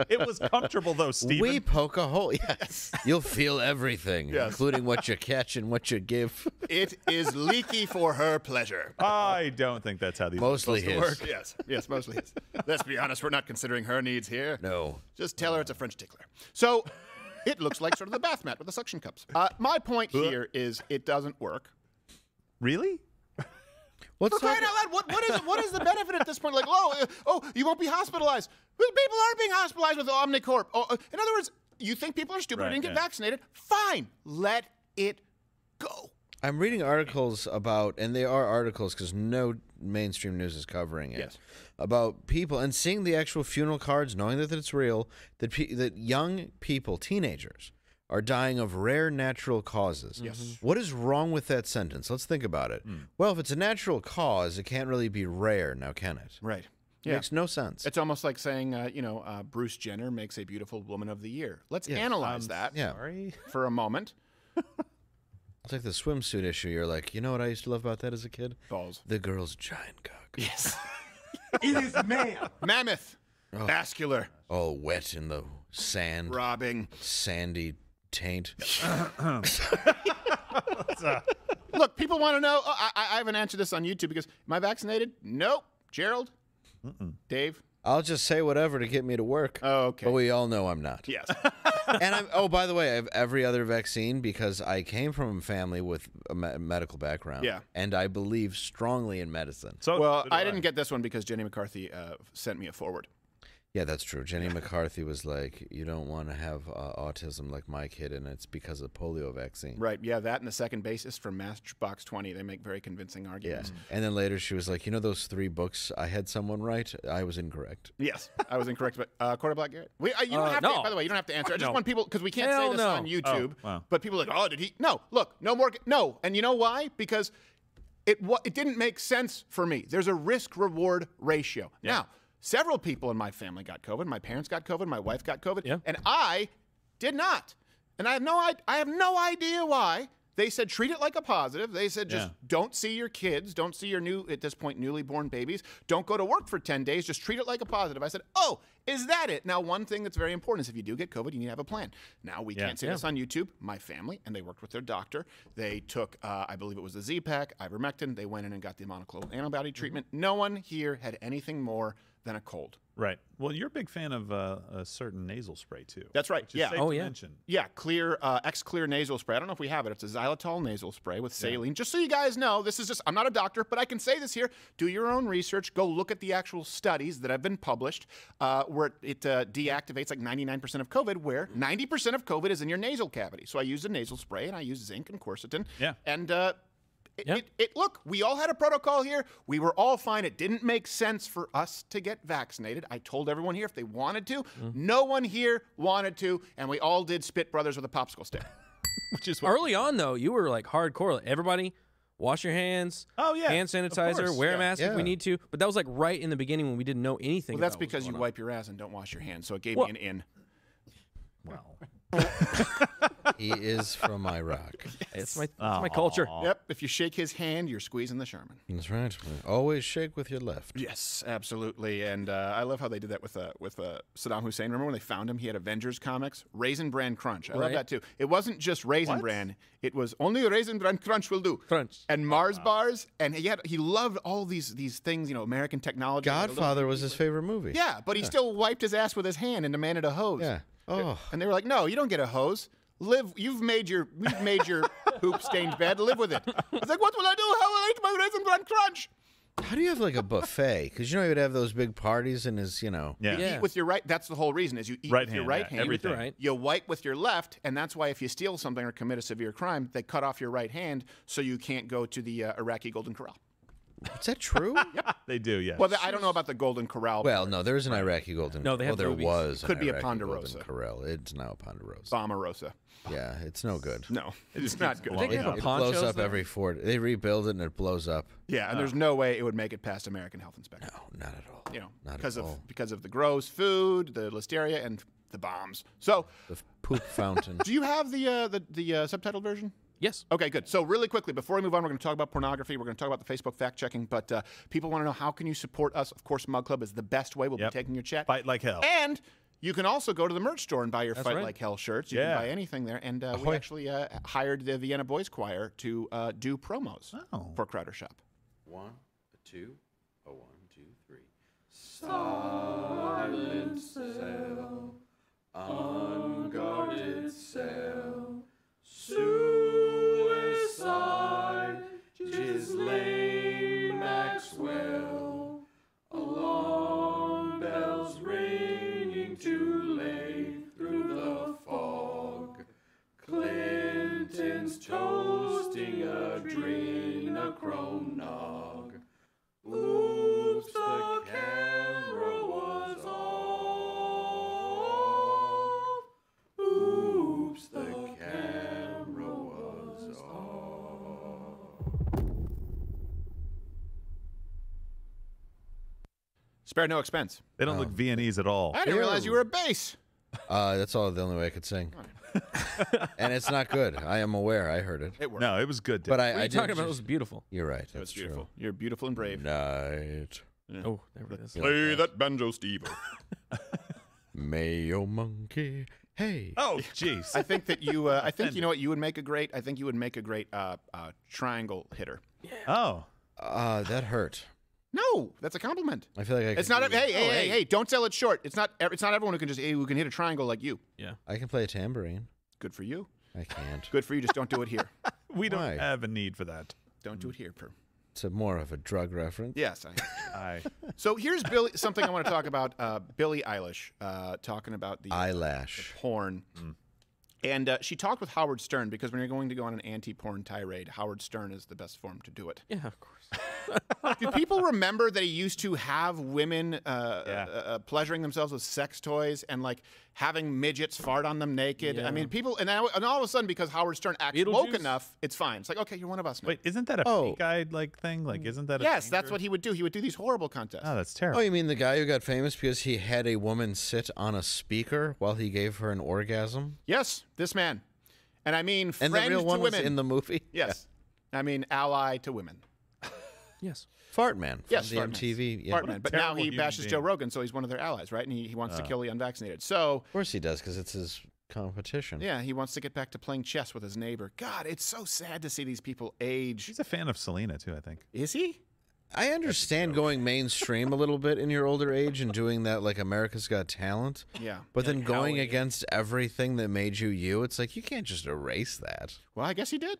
It was comfortable, though, Stephen. We poke a hole. Yes. You'll feel everything, Yes. including what you catch and what you give. It is leaky for her pleasure. I don't think that's how these Mostly are supposed his. to work. Yes, mostly his. Let's be honest, we're not considering her needs here. No. Just tell her it's a French tickler. So it looks like sort of the bath mat with the suction cups. My point here is it doesn't work. Really? What's For crying out loud, what is the benefit at this point? Like, you won't be hospitalized. Well, people are being hospitalized with Omnicorp. In other words, you think people are stupid and didn't get vaccinated? Fine. Let it go. I'm reading articles about, and they are articles because no mainstream news is covering it, Yes. about people and seeing the actual funeral cards, knowing that it's real, that young people, teenagers, are dying of rare natural causes. Yes. What is wrong with that sentence? Let's think about it. Well, if it's a natural cause, it can't really be rare now, can it? Right. Makes no sense. It's almost like saying, Bruce Jenner makes a beautiful woman of the year. Let's analyze that for a moment. It's like the swimsuit issue. You're like, you know what I used to love about that as a kid? Balls. The girl's giant cock. Yes. It is Mammoth. Vascular. All wet in the sand. Robbing. Sandy taint. Look, people want to know. I haven't answered this on YouTube because am I vaccinated? Nope. Gerald? Dave? I'll just say whatever to get me to work. Oh, okay. But we all know I'm not. Yes. And by the way, I have every other vaccine because I came from a family with a medical background. Yeah. And I believe strongly in medicine. So I didn't get this one because Jenny McCarthy sent me a forward. Yeah, that's true. Jenny McCarthy was like, you don't want to have autism like my kid, and it's because of polio vaccine. Right, yeah, that and the second bassist from Matchbox 20. They make very convincing arguments. Yeah. And then later she was like, you know those 3 books I had someone write? I was incorrect. Yes, I was incorrect. But Corey Black Garrett? You don't have to, by the way, you don't have to answer. I just want people, because we can't say this on YouTube, but people are like, oh, did he? No, look, no more. No. And you know why? Because it didn't make sense for me. There's a risk-reward ratio. Yeah. Now, several people in my family got COVID. My parents got COVID. My wife got COVID. And I did not. And I have no idea why. They said treat it like a positive. They said just don't see your kids. Don't see your at this point, newly born babies. Don't go to work for 10 days. Just treat it like a positive. I said, oh, is that it? Now, one thing that's very important is if you do get COVID, you need to have a plan. Now, we can't say this on YouTube. My family, and they worked with their doctor. They took, I believe it was the Z-Pak, ivermectin. They went in and got the monoclonal antibody treatment. No one here had anything more than a cold. Right. Well, you're a big fan of a certain nasal spray, too. That's right. Which is safe to mention. Yeah, Clear, X-Clear nasal spray. I don't know if we have it. It's a xylitol nasal spray with saline. Just so you guys know, this is just, I'm not a doctor, but I can say this here. Do your own research. Go look at the actual studies that have been published where it deactivates like 99% of COVID, where 90% of COVID is in your nasal cavity. So I used a nasal spray, and I used zinc and quercetin. Yeah. And look, we all had a protocol here. We were all fine. It didn't make sense for us to get vaccinated. I told everyone here if they wanted to. No one here wanted to, and we all did Spit Brothers with a popsicle stick. Which is early on, though, you were like hardcore. Like, everybody, wash your hands. Oh, yeah. Hand sanitizer. Wear a mask if we need to. But that was like right in the beginning when we didn't know anything. Well, that's because you wipe your ass and don't wash your hands, so it gave me an in. Well. He is from Iraq. It's my culture. Yep. If you shake his hand, you're squeezing the Sherman. That's right. Always shake with your left. Yes, absolutely. And I love how they did that with Saddam Hussein. Remember when they found him? He had Avengers comics, Raisin Bran Crunch. I love that too. It wasn't just Raisin Bran. It was only Raisin Bran Crunch will do. Crunch. And Mars bars. And he loved all these things. American technology. Godfather was his favorite movie. Yeah, but he still wiped his ass with his hand and demanded a hose. Yeah. Oh. And they were like, no, you don't get a hose. You've made your poop stained bed. Live with it. I was like, what will I do? How will I eat my Raisin Bran Crunch? How do you have like a buffet? Because he would have those big parties and his, You eat with your right. That's the whole reason is you eat with your right hand. Everything. Right. You wipe with your left, and that's why if you steal something or commit a severe crime, they cut off your right hand so you can't go to the Iraqi Golden Corral. Is that true? Yep. They do, yes. Well, I don't know about the Golden Corral. Well, no, there's an Iraqi Golden Corral. No, they have there movies. was. Could be a Iraqi Ponderosa. Golden Corral. It's now a Ponderosa. Omarosa. Yeah, it's no good. No, it's not good. They have a It ponchos blows up there? every 4. They rebuild it and it blows up. Yeah, and there's no way it would make it past American Health Inspection. No, not at all. Not because at of all. because of the gross food, the listeria, and the bombs. So the poop fountain. Do you have the subtitled version? Yes. Okay, good. So really quickly, before we move on, we're going to talk about pornography. We're going to talk about the Facebook fact-checking, but people want to know, how can you support us? Of course, Mug Club is the best way. We'll be taking your chat. Fight like hell. And you can also go to the merch store and buy your That's Fight right. Like Hell shirts. You can buy anything there. And we actually hired the Vienna Boys Choir to do promos for Crowder Shop. 1, 2, 1, 2, 3. Silent cell, unguarded cell, suicide, Ghislaine Maxwell, alarm bells ringing too late through the fog, Clinton's toasting adrenochrome nog. Oops, the camera was off. Oops, the camera was off. Spare no expense. They don't look Viennese at all. I didn't realize you were a bass. That's the only way I could sing. And it's not good. I am aware. I heard it. It worked. No, it was good. But What are I you did talking about? It just- was beautiful. You're right. It That's was beautiful. true. You're beautiful and brave. Night. Oh, there it is. Play that banjo, Steve. Mayo monkey. Hey. Oh, jeez. I think that you. I think you know what you would make a great. I think you would make a great triangle hitter. Oh. That hurt. No, that's a compliment. I feel like I It's can not. do- Hey! Don't sell it short. It's not. It's not everyone who can just who can hit a triangle like you. Yeah. I can play a tambourine. Good for you. I can't. Good for you. Just don't do it here. We don't Why? have a need for that. Don't do it here, Per. It's more of a drug reference. Yes. I So here's Billy. Something I want to talk about. Billie Eilish talking about the Eyelash. porn. And she talked with Howard Stern because when you're going to go on an anti-porn tirade, Howard Stern is the best form to do it. Yeah, of course. Do people remember that he used to have women pleasuring themselves with sex toys and like having midgets fart on them naked? Yeah. I mean, people, and all of a sudden, because Howard Stern acts woke Beetlejuice? enough, it's fine. It's like, okay, you're one of us now. Wait, isn't that a peak eyed like thing? Like, isn't that? Yes, that's what he would do. He would do these horrible contests. Oh, that's terrible. Oh, you mean the guy who got famous because he had a woman sit on a speaker while he gave her an orgasm? Yes, this man. And I mean, And friend the real one to was women. in the movie? Yes. I mean, ally to women. Yes. Fart Man from Yes, the Fart Man. MTV. Yeah. Fart Man. But now terrible he human bashes being. Joe Rogan, so he's one of their allies, right? And he wants to kill the unvaccinated. So, Of course he does, because it's his competition. yeah, he wants to get back to playing chess with his neighbor. God, it's so sad to see these people age. He's a fan of Selena too, I think. Is he? I understand going mainstream a little bit in your older age and doing that like America's Got Talent. Yeah. But then Like going Howie. against everything that made you you, it's like you can't just erase that. Well, I guess he did.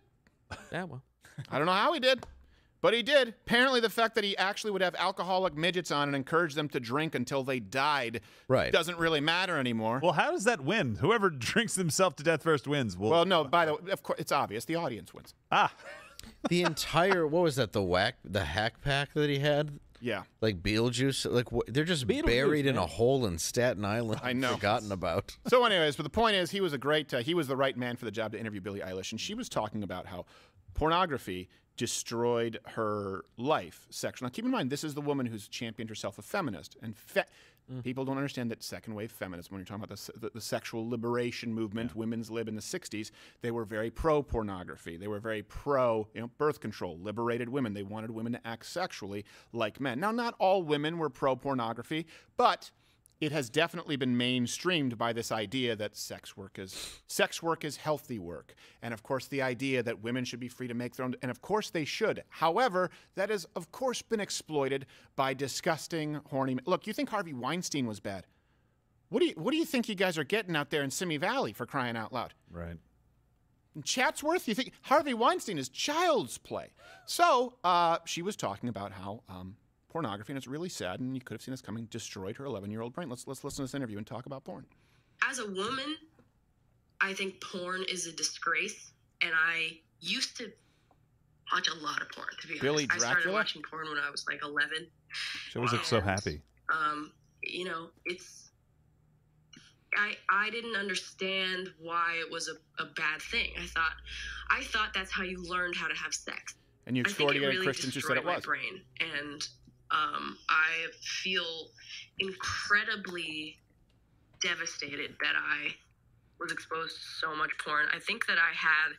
Yeah, well. I don't know how he did, but he did. Apparently, the fact that he actually would have alcoholic midgets on and encourage them to drink until they died Right. doesn't really matter anymore. Well, how does that win? Whoever drinks himself to death first wins. Well, no, by the way, of course, it's obvious. The audience wins. The entire, what was that, the hack pack that he had? Yeah. Like Beetlejuice? Like they're just Beetlejuice, buried in a man. hole in Staten Island. I know. Forgotten about. So, anyways, but the point is, he was a great. He was the right man for the job to interview Billie Eilish, and she was talking about how pornography destroyed her life sexually. Now, keep in mind, this is the woman who's championed herself a feminist, and people don't understand that second wave feminism. When you're talking about the sexual liberation movement, women's lib in the '60s, they were very pro pornography. They were very pro, birth control, liberated women. They wanted women to act sexually like men. Now, not all women were pro pornography, but it has definitely been mainstreamed by this idea that sex work is healthy work. And of course, the idea that women should be free to make their own, and of course they should. However, that has of course been exploited by disgusting, horny men. Look, you think Harvey Weinstein was bad. What do you think you guys are getting out there in Simi Valley, for crying out loud? right. In Chatsworth, you think Harvey Weinstein is child's play. So she was talking about how pornography, and it's really sad, and you could have seen this coming, destroyed her 11-year-old brain. Let's listen to this interview and talk about porn. As a woman, I think porn is a disgrace, and I used to watch a lot of porn, to be Billy honest. I started Dracula? watching porn when I was like 11. She always looks so happy. It's I didn't understand why it was a bad thing. I thought that's how you learned how to have sex. And you I think explored it again really Christians who said destroyed it my was. brain, and I feel incredibly devastated that I was exposed to so much porn. I think that I had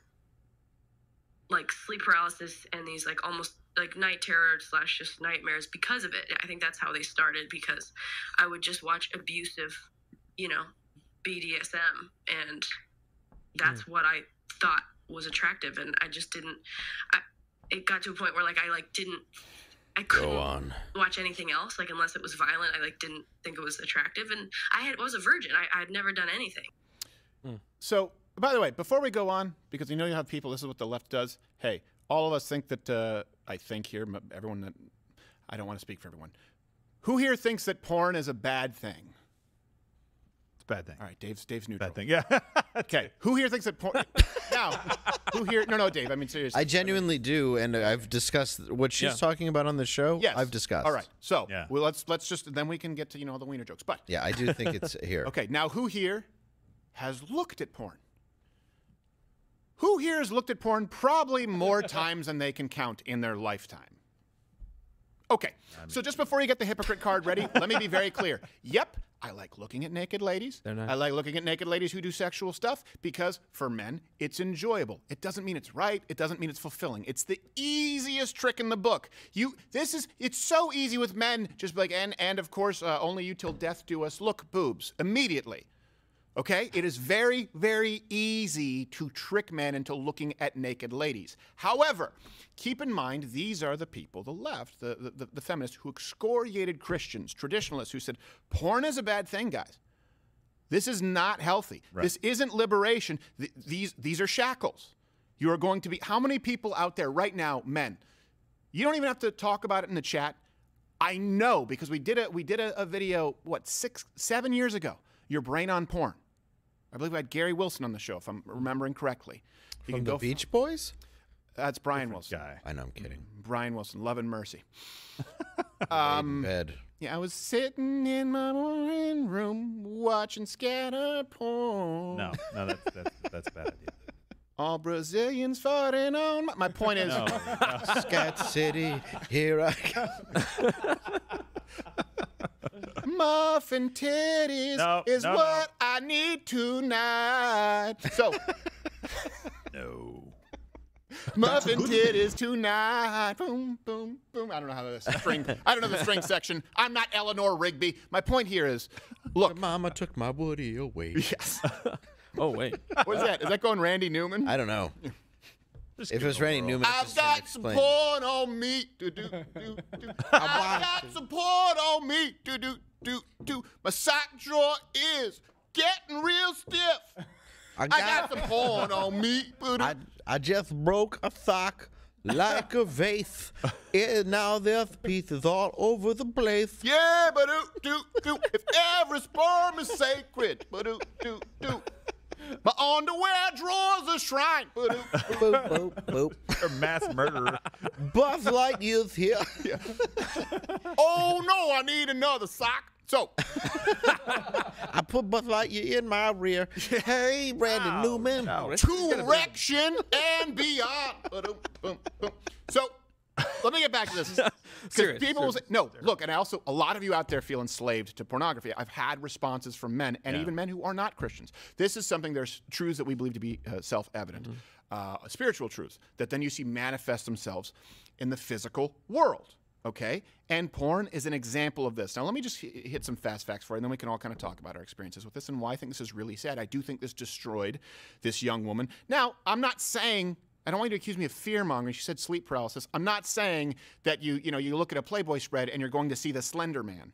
like sleep paralysis and these like almost like night terror / just nightmares because of it. I think that's how they started, because I would just watch abusive, BDSM, and that's what I thought was attractive, and I just didn't. It got to a point where I couldn't watch anything else, like unless it was violent. I didn't think it was attractive, and I was a virgin. I had never done anything. So, by the way, before we go on, because you have people, this is what the left does. Hey, all of us think that, I think here, everyone that, I don't want to speak for everyone. Who here thinks that porn is a bad thing? It's a bad thing. All right, Dave's neutral. Bad thing, yeah. Okay, who here thinks that porn, now, who here, no, Dave, I mean, seriously. I genuinely do, and I've discussed what she's talking about on the show. Yes. I've discussed. All right, so, well, let's just, then we can get to, all the wiener jokes, but. Yeah, I do think it's here. Okay, now who here has looked at porn? Who here has looked at porn probably more times than they can count in their lifetime? Okay, so just before you get the hypocrite card ready, let me be very clear. Yep, I like looking at naked ladies. They're nice. I like looking at naked ladies who do sexual stuff because for men, it's enjoyable. It doesn't mean it's right. It doesn't mean it's fulfilling. It's the easiest trick in the book. It's so easy with men, just like, and of course, only you till death do us. Look, boobs, immediately. Okay? It is very, very easy to trick men into looking at naked ladies. However, keep in mind, these are the people, the left, the feminists, who excoriated Christians, traditionalists, who said, porn is a bad thing, guys. This is not healthy. Right. This isn't liberation. These are shackles. You are going to be, how many people out there right now, men, you don't even have to talk about it in the chat. I know, because we did a video, what, 7 years ago, Your Brain on Porn. I believe we had Gary Wilson on the show, if I'm remembering correctly. From the Beach Boys? That's Brian Wilson. Guy. I know, I'm kidding. Brian Wilson, Love and Mercy. Bed. Yeah, I was sitting in my morning room watching scatter porn. No, that's a bad idea. All Brazilians farting on my point is... No. Scat City, here I come. Muffin titties is what I need tonight. So, no. Muffin titties tonight. Boom, boom, boom. I don't know how the string. I don't know the string section. I'm not Eleanor Rigby. My point here is, look. Mama took my Woody away. Yes. Oh wait. What's that? Is that going Randy Newman? I don't know. If it was Randy Newman, I've got some porn on me. I've got some porn on me. My sock drawer is getting real stiff. I got some porn on me. I just broke a sock like a vase. And now there's pieces all over the place. Yeah, but if every sperm is sacred, my underwear drawer's a shrine. Boop, boop, boop. Or mass murderer. Buzz Lightyear's here. Yeah. Oh no, I need another sock. So I put Buzz Lightyear in my rear. Hey, Brandon Newman. To erection and beyond. So let me get back to this. Because people will say, no, look, and I also, a lot of you out there feel enslaved to pornography. I've had responses from men, and even men who are not Christians. This is something, there's truths that we believe to be self-evident, spiritual truths, that then you see manifest themselves in the physical world, okay? And porn is an example of this. Now, let me just hit some fast facts for you, and then we can all kind of talk about our experiences with this and why I think this is really sad. I do think this destroyed this young woman. Now, I'm not saying... I don't want you to accuse me of fear-mongering. She said sleep paralysis. I'm not saying that you look at a Playboy spread and you're going to see the Slender Man.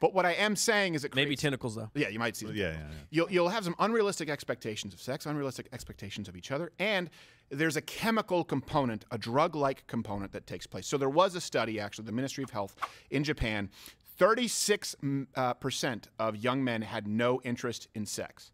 But what I am saying is it maybe tentacles, though. Yeah, you might see them. Yeah. You'll have some unrealistic expectations of sex, unrealistic expectations of each other, and there's a chemical component, a drug-like component that takes place. So there was a study, actually, the Ministry of Health in Japan, 36% of young men had no interest in sex.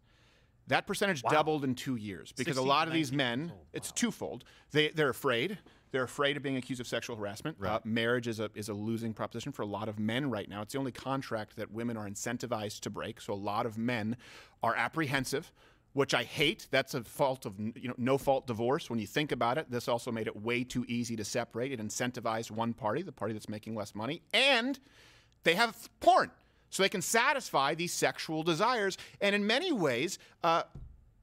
That percentage doubled in 2 years because a lot of these men, it's twofold. They're afraid. They're afraid of being accused of sexual harassment. Right. Marriage is a losing proposition for a lot of men right now. It's the only contract that women are incentivized to break. So a lot of men are apprehensive, which I hate. That's a fault of no-fault divorce. When you think about it, this also made it way too easy to separate. It incentivized one party, the party that's making less money, and they have porn. So they can satisfy these sexual desires. And in many ways,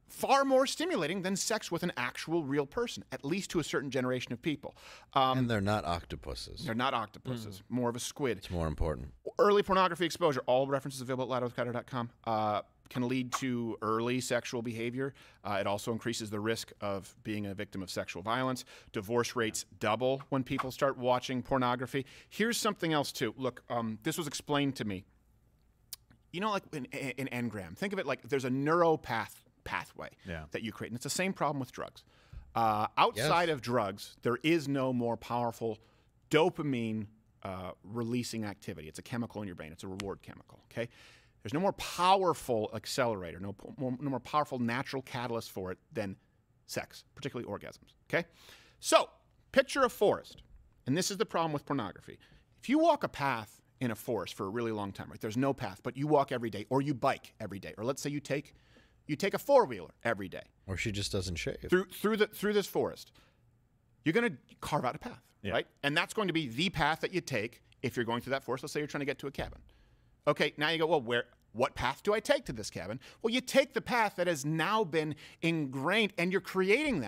far more stimulating than sex with an actual real person, at least to a certain generation of people. And they're not octopuses. They're not octopuses, more of a squid. It's more important. Early pornography exposure, all references available at loudwithcutter.com, can lead to early sexual behavior. It also increases the risk of being a victim of sexual violence. Divorce rates double when people start watching pornography. Here's something else, too. Look, this was explained to me. You know, like in Engram, think of it like there's a pathway that you create. And it's the same problem with drugs. Outside of drugs, there is no more powerful dopamine releasing activity. It's a chemical in your brain. It's a reward chemical, okay? There's no more powerful accelerator, no more powerful natural catalyst for it than sex, particularly orgasms, okay? So picture a forest, and this is the problem with pornography. If you walk a path in a forest for a really long time, right? There's no path, but you walk every day, or you bike every day, or let's say you take a four-wheeler every day. Or she just doesn't shave. Through this forest. You're going to carve out a path, right? And that's going to be the path that you take if you're going through that forest. Let's say you're trying to get to a cabin. Okay, now you go, well, what path do I take to this cabin? Well, you take the path that has now been ingrained, and you're creating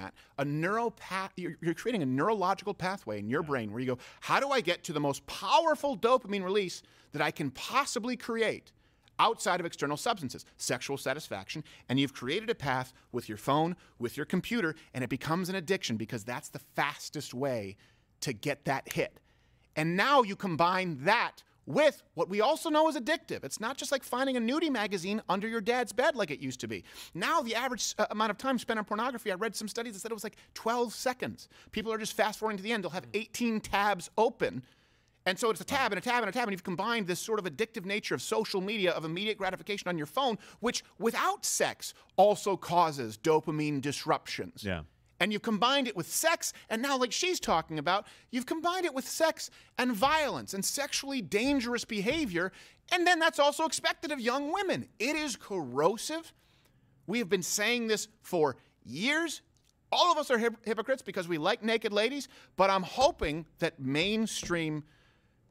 you're creating a neurological pathway in your brain where you go, how do I get to the most powerful dopamine release that I can possibly create outside of external substances, sexual satisfaction, and you've created a path with your phone, with your computer, and it becomes an addiction because that's the fastest way to get that hit. And now you combine that with what we also know is addictive. It's not just like finding a nudie magazine under your dad's bed like it used to be. Now the average amount of time spent on pornography, I read some studies that said it was like 12 seconds. People are just fast-forwarding to the end. They'll have 18 tabs open. And so it's a tab and a tab and a tab, and you've combined this sort of addictive nature of social media, of immediate gratification on your phone, which without sex also causes dopamine disruptions. Yeah. And you've combined it with sex, and now, like she's talking about, you've combined it with sex and violence and sexually dangerous behavior, and then that's also expected of young women. It is corrosive. We have been saying this for years. All of us are hypocrites because we like naked ladies, but I'm hoping that mainstream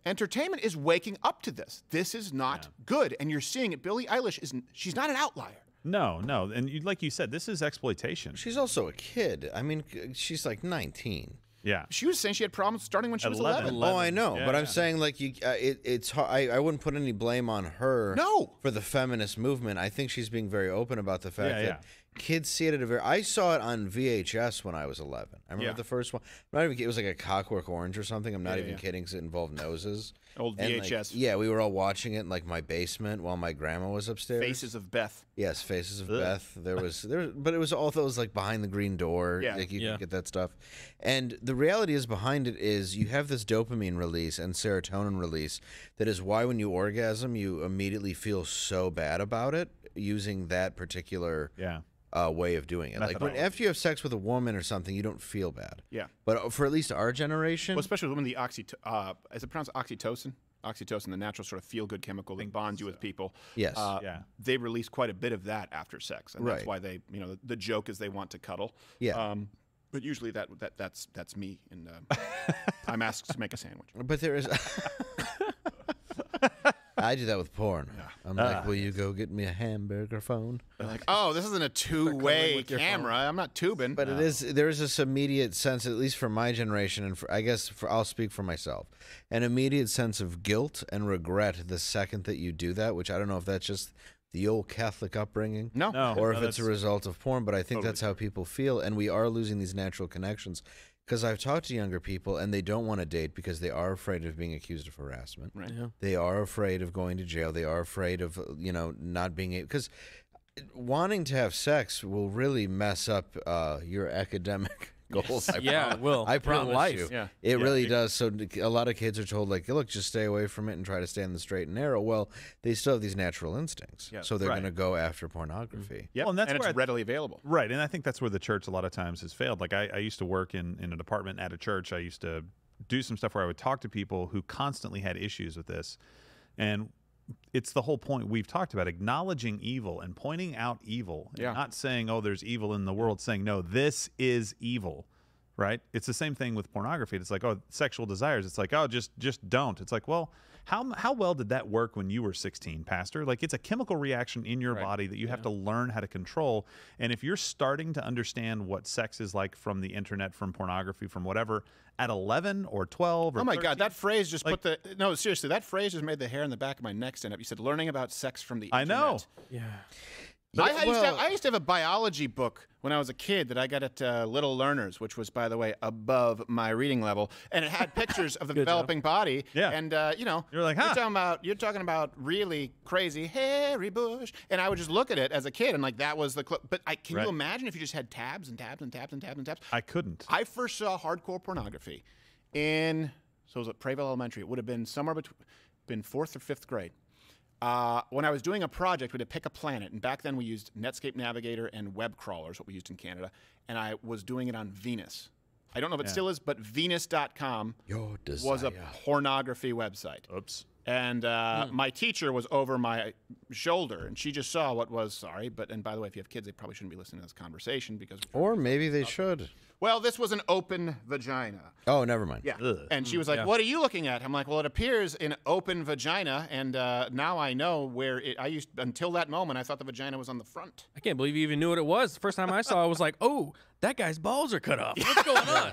entertainment is waking up to this. This is not good, and you're seeing it. Billie Eilish, she's not an outlier. No, and like you said, this is exploitation. She's also a kid. I mean, she's like 19. Yeah. She was saying she had problems starting when she was 11. Oh, I know, but I'm saying like it's hard. I wouldn't put any blame on her. For the feminist movement. I think she's being very open about the fact that kids see it at a very. I saw it on VHS when I was 11. I remember the first one. I'm not even. It was like a Clockwork Orange or something. I'm not even kidding, because it involved noses. Old VHS. Like, we were all watching it in like my basement while my grandma was upstairs. Faces of Beth. Yes, Faces of Beth. There was, but it was all those like behind the green door. Yeah. Like you could get that stuff. And the reality is behind it is you have this dopamine release and serotonin release that is why when you orgasm, you immediately feel so bad about it using that particular way of doing it. Like after you have sex with a woman or something, you don't feel bad. Yeah. But for at least our generation. Well, especially when the is it pronounced oxytocin? Oxytocin, the natural sort of feel-good chemical that bonds you with people. Yes. They release quite a bit of that after sex, and that's why they, the joke is they want to cuddle. Yeah. But usually that's me, and I'm asked to make a sandwich. But there is. I do that with porn. I'm like, will you go get me a hamburger phone? They're like, oh, this isn't a two-way camera. I'm not tubing. But there is this immediate sense, at least for my generation, and I guess I'll speak for myself, an immediate sense of guilt and regret the second that you do that, which I don't know if that's just the old Catholic upbringing, or if it's a result of porn, but I think that's how people feel, and we are losing these natural connections. Because I've talked to younger people, and they don't want to date because they are afraid of being accused of harassment. Right. Yeah. They are afraid of going to jail. They are afraid of, not being able... Because wanting to have sex will really mess up your academic goals. It will. I promise you. Yeah. It really does. So a lot of kids are told, like, look, just stay away from it and try to stay on the straight and narrow. Well, they still have these natural instincts. Yeah. So they're going to go after pornography. Yeah, well, and it's readily available. Right, and I think that's where the church a lot of times has failed. Like I used to work in a department at a church. I used to do some stuff where I would talk to people who constantly had issues with this. And it's the whole point we've talked about, acknowledging evil and pointing out evil. And not saying, oh, there's evil in the world, saying, no, this is evil. right? It's the same thing with pornography. It's like, oh, sexual desires. It's like, oh, just don't. It's like, well, how well did that work when you were 16, Pastor? Like, it's a chemical reaction in your body that you have to learn how to control. And if you're starting to understand what sex is like from the internet, from pornography, from whatever, at 11 or 12 or 13, God, that phrase just put the no, seriously, that phrase just made the hair in the back of my neck stand up. You said learning about sex from the internet. I know. Yeah. I used to have a biology book when I was a kid that I got at Little Learners, which was, by the way, above my reading level, and it had pictures of the developing body. Yeah. And you know, you're like, huh? You're talking about really crazy hairy bush, and I would just look at it as a kid, and like that was the. But can you imagine if you just had tabs and tabs and tabs and tabs and tabs? I couldn't. I first saw hardcore pornography in it was at Prayville Elementary. It would have been somewhere between 4th or 5th grade. When I was doing a project, we had to pick a planet, and back then we used Netscape Navigator and web crawlers, what we used in Canada, and I was doing it on Venus. I don't know if it still is, but Venus.com was a pornography website. Oops. And my teacher was over my shoulder, and she just saw what was, and by the way, if you have kids, they probably shouldn't be listening to this conversation because... Or maybe they should. Well, this was an open vagina. Oh, never mind. Yeah. And she was like, what are you looking at? I'm like, well, it appears in open vagina, and now I know where until that moment, I thought the vagina was on the front. I can't believe you even knew what it was. The first time I saw it, I was like, oh, that guy's balls are cut off. What's going on?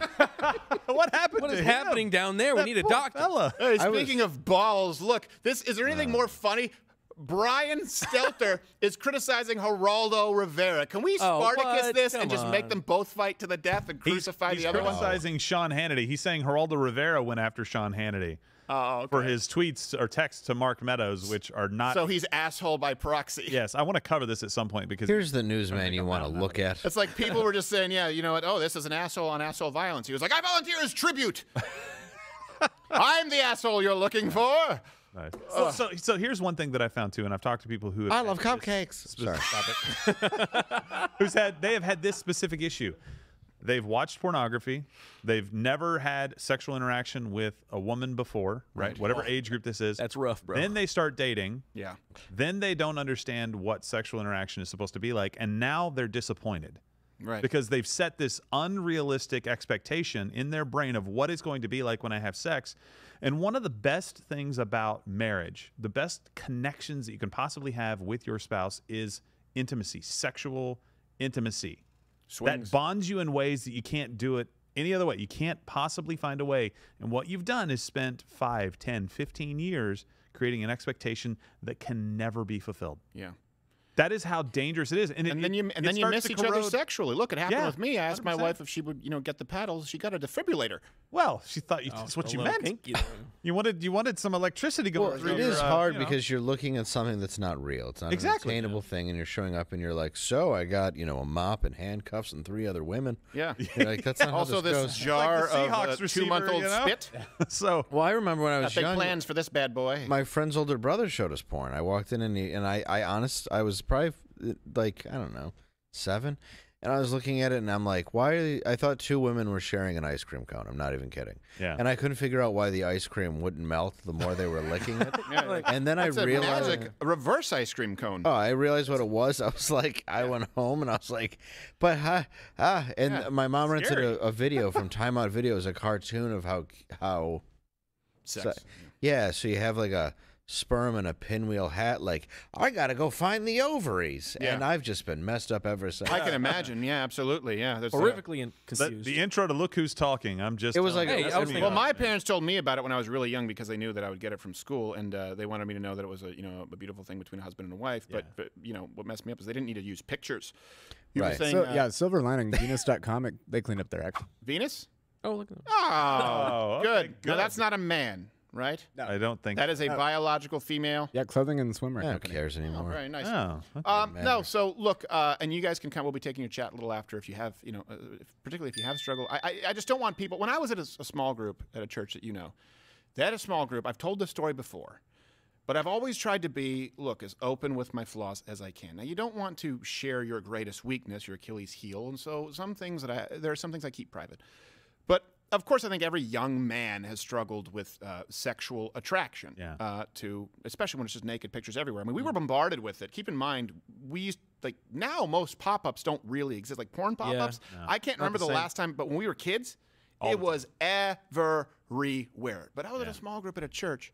What happened What to is him? happening down there? We need a doctor. Fella. Hey, speaking of balls, look, is there anything more funny? Brian Stelter is criticizing Geraldo Rivera. Can we Spartacus this and just make them both fight to the death and crucify the other one? He's criticizing Sean Hannity. He's saying Geraldo Rivera went after Sean Hannity for his tweets or texts to Mark Meadows, which are not... So he's asshole by proxy. Yes, I want to cover this at some point because... Here's the newsman you want to look at. It's like people were just saying, yeah, you know what? Oh, this is an asshole on asshole violence. He was like, I volunteer as tribute. I'm the asshole you're looking for. Nice. So here's one thing that I found too, and I've talked to people who I love cupcakes. Sorry, stop it. They have had this specific issue. They've watched pornography. They've never had sexual interaction with a woman before, right? Whatever age group this is. That's rough, bro. Then they start dating. Yeah. Then they don't understand what sexual interaction is supposed to be like, and now they're disappointed. Right. Because they've set this unrealistic expectation in their brain of what it's going to be like when I have sex. And one of the best things about marriage, the best connections that you can possibly have with your spouse is intimacy, sexual intimacy. Swings. That bonds you in ways that you can't do it any other way. You can't possibly find a way. And what you've done is spent 5, 10, 15 years creating an expectation that can never be fulfilled. Yeah. That is how dangerous it is. And then you miss each other sexually. Look, it happened with me. I asked 100%. my wife if she would, get the paddles. She got a defibrillator. Well, she thought that's what you meant. You wanted some electricity going through. It is hard because you're looking at something that's not real. It's not an attainable thing, and you're showing up and you're like, so I got a mop and handcuffs and 3 other women. Yeah. You're like, that's not also how this this goes. jar like of 2-month-old spit. So well, I remember when I was big young. plans for this bad boy. My friend's older brother showed us porn. I walked in and I was probably like, I don't know, 7. And I was looking at it and I'm like, I thought 2 women were sharing an ice cream cone. I'm not even kidding. Yeah. And I couldn't figure out why the ice cream wouldn't melt the more they were licking it. Yeah. And then That's I realized a reverse ice cream cone. Oh, I realized what it was. I was like, I went home and I was like, but and my mom rented a video from Time Out Videos, a cartoon of how sex. So you have like a sperm and a pinwheel hat, like, I gotta go find the ovaries. And I've just been messed up ever since. I can imagine. Yeah, absolutely. Yeah, horrifically confused. The intro to Look Who's Talking. It was like, well, my parents told me about it when I was really young because they knew that I would get it from school, and they wanted me to know that it was a beautiful thing between a husband and a wife. But what messed me up is they didn't need to use pictures. Right. So Silver Lining, Venus.com, they cleaned up their act. Venus? Oh, look at that. Oh, okay, good. No, that's not a man. Right? No. I don't think that is a biological female. Yeah, clothing and swimwear. Who cares anymore? Oh, very nice. Oh, okay. No, so look, and you guys can come. We'll be taking your chat a little after if you have, particularly if you have struggle. I just don't want people. When I was at a small group at a church that they had a small group. I've told this story before, but I've always tried to be, as open with my flaws as I can. Now, you don't want to share your greatest weakness, your Achilles heel, and so there are some things I keep private, but. Of course, I think every young man has struggled with sexual attraction to, especially when it's just naked pictures everywhere. I mean, we were bombarded with it. Keep in mind, like now most pop-ups don't really exist. Like porn pop-ups. No. I can't remember the last time, but when we were kids, it was everywhere. But I was at a small group at a church.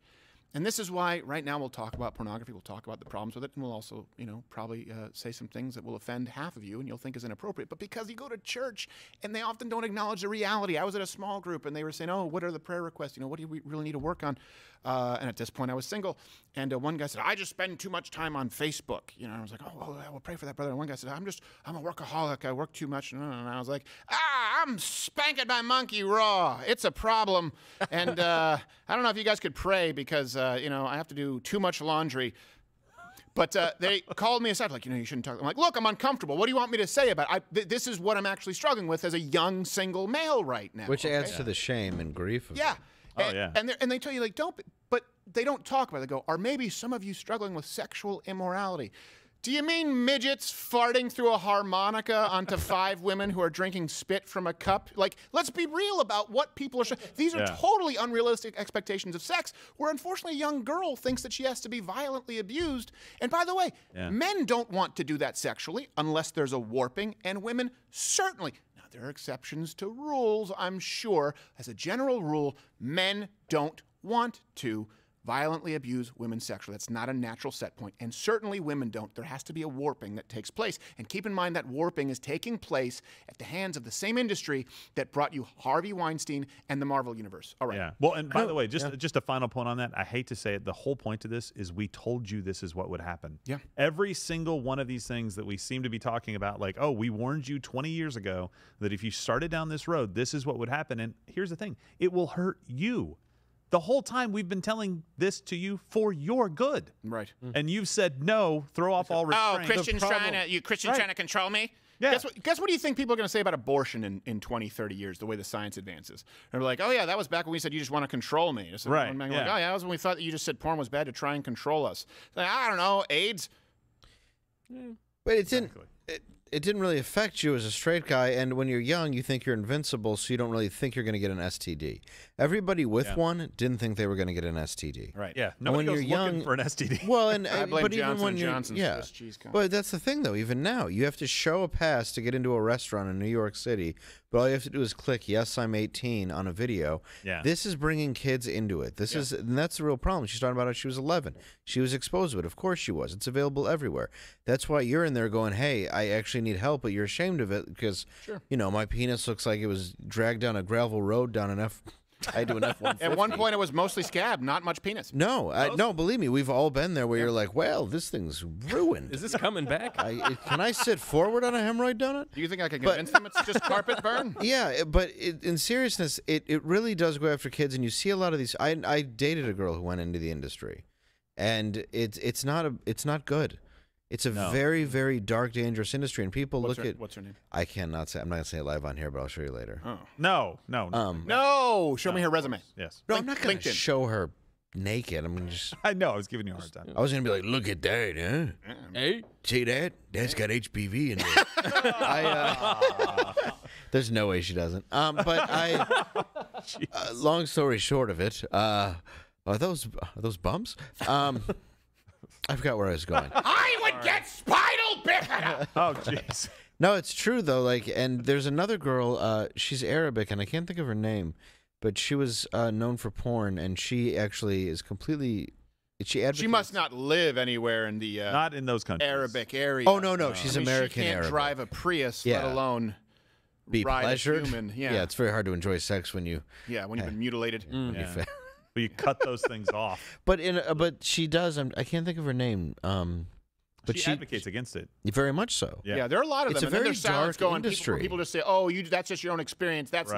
And this is why right now we'll talk about pornography, we'll talk about the problems with it, and we'll also, probably say some things that will offend half of you and you'll think is inappropriate. But because you go to church and they often don't acknowledge the reality. I was at a small group and they were saying, oh, what are the prayer requests? What do we really need to work on? And at this point I was single. And one guy said, I just spend too much time on Facebook. And I was like, oh, well, we'll pray for that, brother. And one guy said, I'm a workaholic. I work too much. And I was like, I'm spanking my monkey raw. It's a problem. And I don't know if you guys could pray because, I have to do too much laundry. But they called me aside, like, you shouldn't talk. I'm like, look, I'm uncomfortable. What do you want me to say about it? This is what I'm actually struggling with as a young single male right now. Which adds to the shame and grief of it. And they tell you, like, don't, but they don't talk about it. They go, are maybe some of you struggling with sexual immorality? Do you mean midgets farting through a harmonica onto 5 women who are drinking spit from a cup? Like, let's be real about what people are. These are totally unrealistic expectations of sex, where unfortunately a young girl thinks that she has to be violently abused. And by the way, men don't want to do that sexually unless there's a warping, and women certainly. Now, there are exceptions to rules, I'm sure. As a general rule, men don't want to violently abuse women sexually. That's not a natural set point. And certainly women don't. There has to be a warping that takes place. And keep in mind that warping is taking place at the hands of the same industry that brought you Harvey Weinstein and the Marvel Universe. All right. Yeah. Well, and by the way, just a final point on that. I hate to say it. The whole point of this is we told you this is what would happen. Yeah. Every single one of these things that we seem to be talking about, like, oh, we warned you 20 years ago that if you started down this road, this is what would happen. And here's the thing. It will hurt you. The whole time we've been telling this to you for your good. Right. And you've said no, throw off all restraint. Oh, Christians trying to control me? Yeah. Guess what do you think people are going to say about abortion in 20, 30 years, the way the science advances? They're like, oh, yeah, that was back when we said you just want to control me. Right. Like, oh, yeah, that was when we thought that you just said porn was bad to try and control us. Like, I don't know, AIDS? But it didn't really affect you as a straight guy, and when you're young, you think you're invincible, so you don't really think you're going to get an STD. Everybody with one didn't think they were going to get an STD. Right. Yeah. Nobody goes looking for an STD. Well, and I blame but Johnson even when you're Swiss cheese company. But that's the thing, though. Even now, you have to show a pass to get into a restaurant in New York City. But all you have to do is click "Yes, I'm 18" on a video. Yeah. This is bringing kids into it. And that's the real problem. She's talking about how she was 11. She was exposed to it. Of course she was. It's available everywhere. That's why you're in there going, "Hey, I actually need help," but you're ashamed of it because my penis looks like it was dragged down a gravel road down an tied to an F-150. At one point, it was mostly scab, not much penis. No, believe me, we've all been there where you're like, well, this thing's ruined. Is this coming back? Can I sit forward on a hemorrhoid donut? Do you think I can convince them it's just carpet burn? Yeah, but in seriousness, it really does go after kids, and you see a lot of these. I dated a girl who went into the industry, and it's not good. It's a very, very dark, dangerous industry, and people What's What's her name? I cannot say. I'm not gonna say it live on here, but I'll show you later. Oh. No. No. Show me her resume. Yes. No, I'm not gonna show her naked. I'm just. I know. I was giving you a hard time. I was gonna be like, look at that, huh? Hey, see that? That's got HPV in there. There's no way she doesn't. But long story short of it, are those bumps? I forgot where I was going. I would get spinal bifida. Oh, jeez. No, it's true though. And there's another girl. She's Arabic, and I can't think of her name, but she was known for porn, and she actually is completely. She must not live anywhere in the not in those countries. Arabic area. Oh no, she's American. She can't Arabic. Drive a Prius, let alone be ride pleasured. A human. Yeah, it's very hard to enjoy sex when you. Yeah, when you've been mutilated. Well, you cut those things off. But she does. I can't think of her name. But she advocates against it. Very much so. Yeah, there are a lot of them. It's a and then very there's silence dark going. industry. People just say, "Oh, that's just your own experience. That's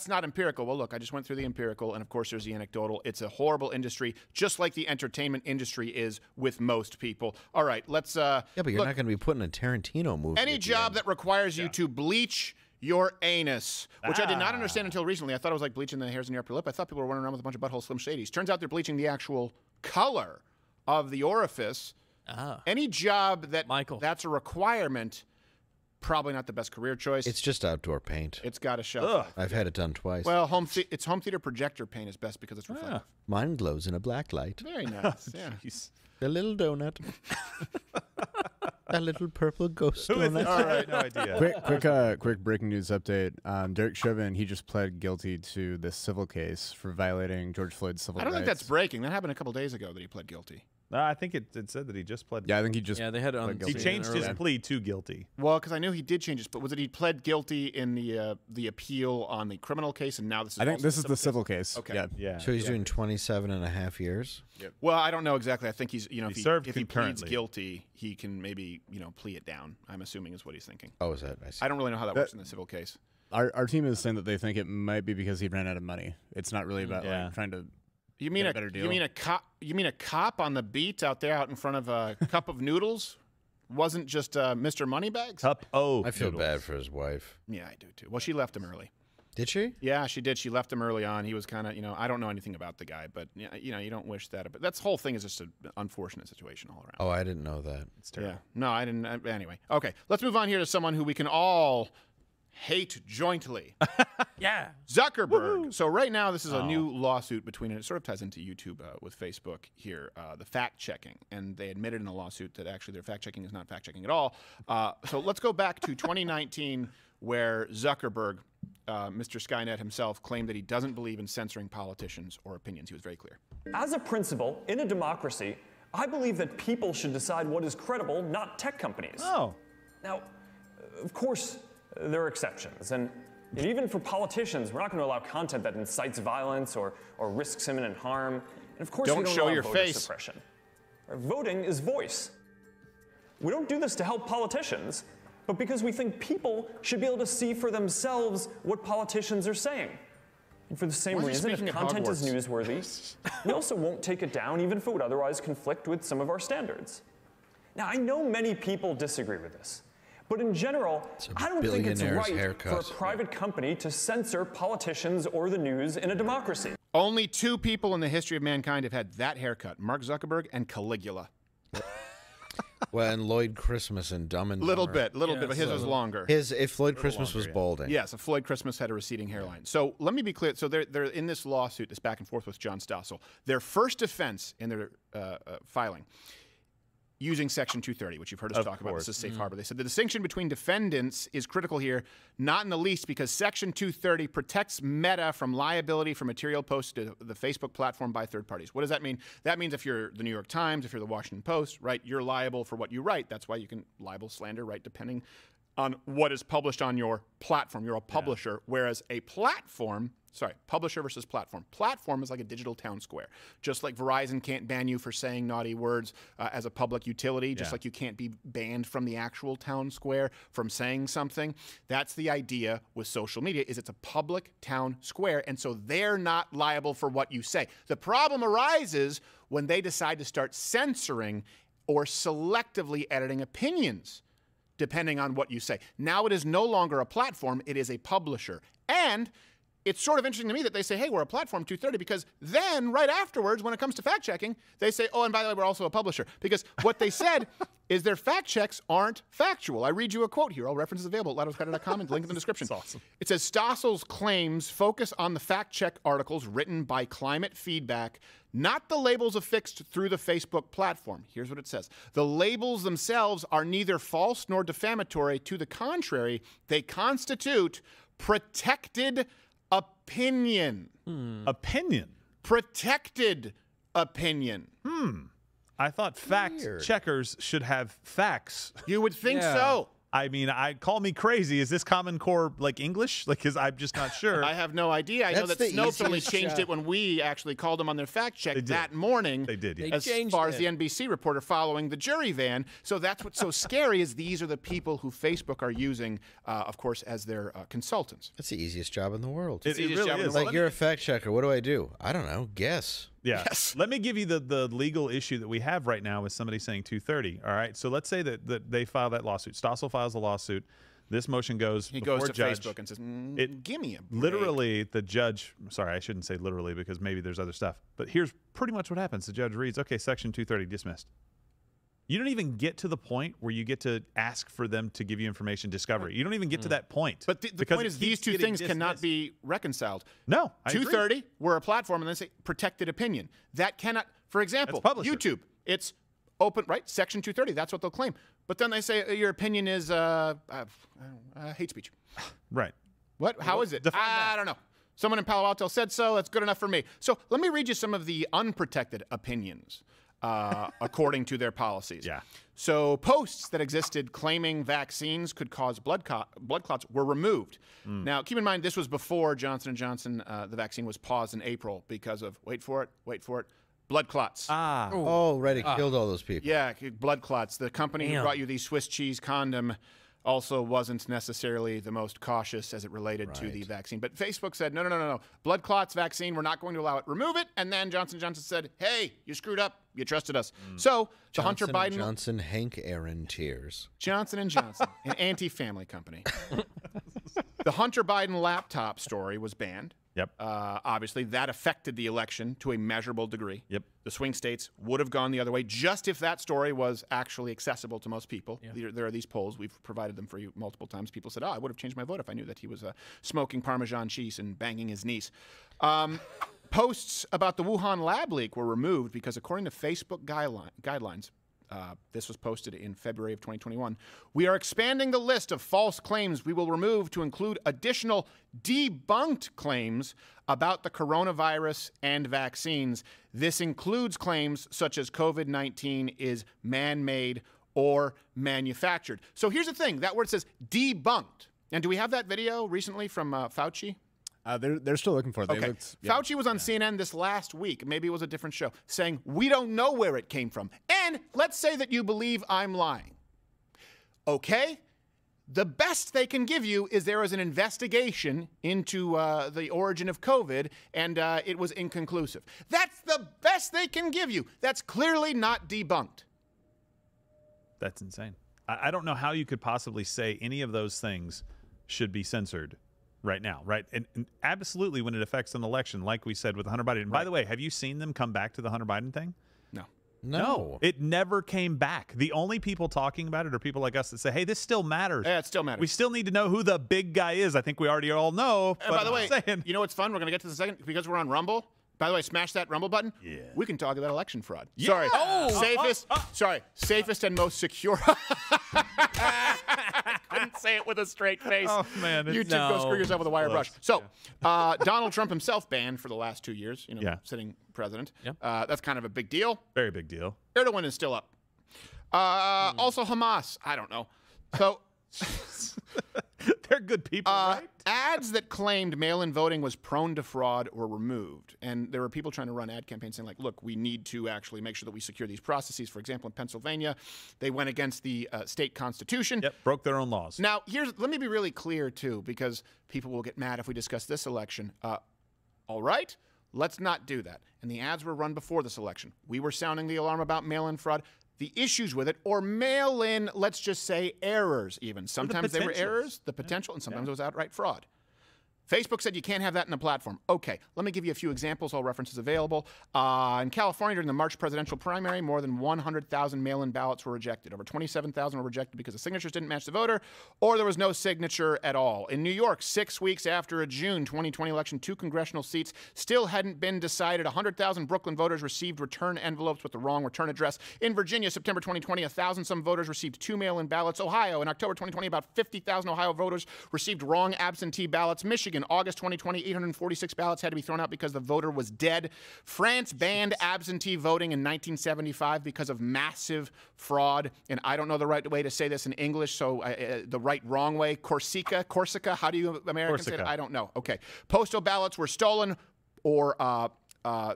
not empirical." Well, look, I just went through the empirical, and of course, there's the anecdotal. It's a horrible industry, just like the entertainment industry is with most people. All right, let's. Yeah, but you're not going to be putting a Tarantino movie. Any job that requires you to bleach your anus, which I did not understand until recently. I thought it was like bleaching the hairs in your upper lip. I thought people were running around with a bunch of butthole Slim Shadys. Turns out they're bleaching the actual color of the orifice. Any job that's a requirement, probably not the best career choice. It's just outdoor paint. It's got a shelf. I've had it done twice. Well, home theater projector paint is best because it's reflective. Mine glows in a black light. Very nice. Yeah. The little donut. A little purple ghost. Who is this? All right. No idea. Quick breaking news update. Derek Chauvin, he just pled guilty to this civil case for violating George Floyd's civil rights. I don't think that's breaking. That happened a couple days ago that he pled guilty. No, I think it said that he just pled. Yeah, I think he just. Yeah, they had it on. He changed his plea to guilty. Well, because I knew he did change his, but was it he pled guilty in the appeal on the criminal case, and now this is. I think this is the civil case. Okay. Yeah. So he's doing 27 and a half years. Yep. Well, I don't know exactly. I think he's served if he pleads concurrently. guilty, he can maybe plea it down. I'm assuming is what he's thinking. Oh, is that? I see. I don't really know how that works in the civil case. Our team is saying that they think it might be because he ran out of money. It's not really about like trying to. You mean get a better deal. You mean a cop on the beat out there out in front of a cup of noodles wasn't just Mr. Moneybags? I feel bad for his wife. Yeah, I do too. Well, she left him early. Did she? Yeah, she did. She left him early on. He was kind of, I don't know anything about the guy, but you don't wish that. But that whole thing is just an unfortunate situation all around. Oh, I didn't know that. It's terrible. Yeah. No, I didn't. Anyway, okay. Let's move on here to someone who we can all hate jointly. Yeah. Zuckerberg. Woo-hoo. So right now, this is a new lawsuit between, and it sort of ties into YouTube with Facebook here, the fact checking. And they admitted in a lawsuit that actually their fact checking is not fact checking at all. So let's go back to 2019 where Zuckerberg, Mr. Skynet himself, claimed that he doesn't believe in censoring politicians or opinions. He was very clear. As a principle, in a democracy, I believe that people should decide what is credible, not tech companies. Oh. Now, of course, there are exceptions. And even for politicians, we're not going to allow content that incites violence or risks imminent harm. And of course, we don't show allow your voter face. suppression. Voting is voice. We don't do this to help politicians, but because we think people should be able to see for themselves what politicians are saying. And for the same reason, if content is newsworthy, we also won't take it down even if it would otherwise conflict with some of our standards. Now, I know many people disagree with this. But in general, I don't think it's right for a private company to censor politicians or the news in a democracy. Only two people in the history of mankind have had that haircut, Mark Zuckerberg and Caligula. Well, and Lloyd Christmas and Dumb and Dumber. Little bit, but his was longer. If Lloyd Christmas was balding. Yes, if Floyd Christmas had a receding hairline. So let me be clear. So they're in this lawsuit, this back and forth with John Stossel. Their first defense in their filing, using Section 230, which you've heard us talk about. This is safe harbor. They said the distinction between defendants is critical here, not in the least because Section 230 protects Meta from liability for material posted to the Facebook platform by third parties. What does that mean? That means if you're the New York Times, if you're the Washington Post, right, you're liable for what you write. That's why you can libel, slander, right, depending on what is published on your platform. You're a publisher, whereas a platform, publisher versus platform. Platform is like a digital town square. Just like Verizon can't ban you for saying naughty words as a public utility, just like you can't be banned from the actual town square from saying something. That's the idea with social media, is it's a public town square, and so they're not liable for what you say. The problem arises when they decide to start censoring or selectively editing opinions, depending on what you say. Now it is no longer a platform, it is a publisher. And it's sort of interesting to me that they say, hey, we're a platform 230, because then right afterwards, when it comes to fact checking, they say, oh, and by the way, we're also a publisher. Because what they said is their fact checks aren't factual. I read you a quote here. All references available at loudwithcrowder.com and link in the description. That's awesome. It says, Stossel's claims focus on the fact check articles written by Climate Feedback, not the labels affixed through the Facebook platform. Here's what it says. The labels themselves are neither false nor defamatory. To the contrary, they constitute protected opinion. Opinion? Protected opinion. I thought fact checkers should have facts. You would think so. I mean, call me crazy. Is this Common Core like English? Like, because I'm just not sure. I have no idea. I know that Snopes only changed it when we actually called them on their fact check that morning. They did, yeah. As far as the NBC reporter following the jury van. So that's what's so scary is these are the people who Facebook are using, of course, as their consultants. That's the easiest job in the world. It really is. Like, you're a fact checker. What do I do? I don't know. Guess. Yeah. Yes. Let me give you the legal issue that we have right now with somebody saying 230. All right. So let's say that they file that lawsuit. Stossel files a lawsuit. This motion goes before to judge. Facebook and says, give me a break. Literally, the judge, sorry, I shouldn't say literally because maybe there's other stuff. But here's pretty much what happens. The judge reads, okay, Section 230 dismissed. You don't even get to the point where you get to ask for them to give you information discovery. You don't even get to that point. But the point is these two things cannot be reconciled. No, I 230, agree. we're a platform, and then say protected opinion. That cannot, for example, YouTube, it's open, right? Section 230, that's what they'll claim. But then they say your opinion is hate speech. Right. What? How is it? I don't know. Someone in Palo Alto said so. That's good enough for me. So let me read you some of the unprotected opinions according to their policies. Yeah. So posts that existed claiming vaccines could cause blood clots were removed. Now, keep in mind, this was before Johnson & Johnson, the vaccine was paused in April because of, wait for it, blood clots. Oh, right. It killed all those people. Yeah, blood clots. The company who brought you the Swiss cheese condom also wasn't necessarily the most cautious as it related to the vaccine. But Facebook said, no. Blood clots vaccine, we're not going to allow it. Remove it. And then Johnson & Johnson said, hey, you screwed up. You trusted us. So the Hunter Biden... Johnson, Hank Aaron tears. Johnson & Johnson, an anti-family company. The Hunter Biden laptop story was banned. Yep. Obviously, that affected the election to a measurable degree. Yep. The swing states would have gone the other way just if that story was actually accessible to most people. Yeah. There are these polls. We've provided them for you multiple times. People said, I would have changed my vote if I knew that he was smoking Parmesan cheese and banging his niece. Posts about the Wuhan lab leak were removed because according to Facebook guidelines, this was posted in February of 2021. We are expanding the list of false claims we will remove to include additional debunked claims about the coronavirus and vaccines. This includes claims such as COVID-19 is man-made or manufactured. So here's the thing, that word says debunked. And do we have that video recently from Fauci? They're still looking for it. Okay. Fauci was on CNN this last week. Maybe it was a different show, saying, we don't know where it came from. And let's say that you believe I'm lying. Okay? The best they can give you is there is an investigation into the origin of COVID, and it was inconclusive. That's the best they can give you. That's clearly not debunked. That's insane. I don't know how you could possibly say any of those things should be censored right now, right? And absolutely when it affects an election, like we said with Hunter Biden. And by the way, have you seen them come back to the Hunter Biden thing? No. It never came back. The only people talking about it are people like us that say, hey, this still matters. Yeah, it still matters. We still need to know who the big guy is. I think we already all know. And by the way, you know what's fun? We're going to get to this in a second because we're on Rumble. By the way, smash that Rumble button. Yeah. We can talk about election fraud. Yeah. Sorry. Safest and most secure. I couldn't say it with a straight face. Oh, man. YouTube, go screw yourself with a wire brush. So, Donald Trump himself banned for the last 2 years, sitting president. Yeah. That's kind of a big deal. Very big deal. Erdogan is still up. Also, Hamas. I don't know. So... They're good people, right? Ads that claimed mail-in voting was prone to fraud were removed. And there were people trying to run ad campaigns saying, like, look, we need to actually make sure that we secure these processes. For example, in Pennsylvania, they went against the state constitution. Yep, broke their own laws. Now, let me be really clear, too, because people will get mad if we discuss this election. All right, let's not do that. And the ads were run before this election. We were sounding the alarm about mail-in fraud. The issues with it, or mail-in, let's just say errors even. Sometimes they were errors, the potential, and sometimes it was outright fraud. Facebook said you can't have that in the platform. Okay, let me give you a few examples, all references available. In California, during the March presidential primary, more than 100,000 mail-in ballots were rejected. Over 27,000 were rejected because the signatures didn't match the voter, or there was no signature at all. In New York, 6 weeks after a June 2020 election, 2 congressional seats still hadn't been decided. 100,000 Brooklyn voters received return envelopes with the wrong return address. In Virginia, September 2020, 1,000-some voters received 2 mail-in ballots. Ohio, in October 2020, about 50,000 Ohio voters received wrong absentee ballots. Michigan, August 2020, 846 ballots had to be thrown out because the voter was dead. France banned absentee voting in 1975 because of massive fraud. And I don't know the right way to say this in English, so the wrong way. Corsica, how do you Americans say it? I don't know. Okay. Postal ballots were stolen or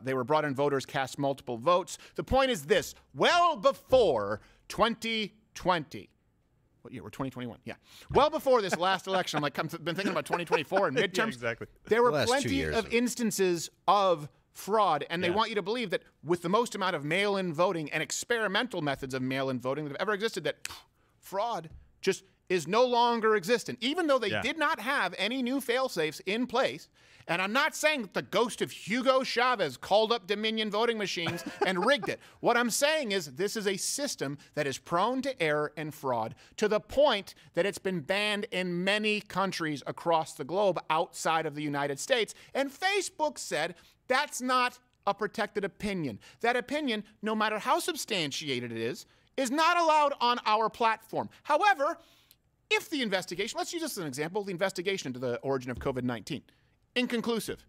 they were brought in, voters cast multiple votes. The point is this, well before 2020, what year? We're 2021. Yeah. Well before this last election, I'm been thinking about 2024 and midterms. Yeah, exactly. There were plenty of instances of fraud, and they want you to believe that with the most amount of mail-in voting and experimental methods of mail-in voting that have ever existed, that fraud just is no longer existent, even though they did not have any new fail-safes in place. And I'm not saying that the ghost of Hugo Chavez called up Dominion voting machines and rigged it. What I'm saying is this is a system that is prone to error and fraud to the point that it's been banned in many countries across the globe outside of the United States. And Facebook said that's not a protected opinion. That opinion, no matter how substantiated it is not allowed on our platform. However, if the investigation, let's use this as an example, the investigation into the origin of COVID-19, inconclusive.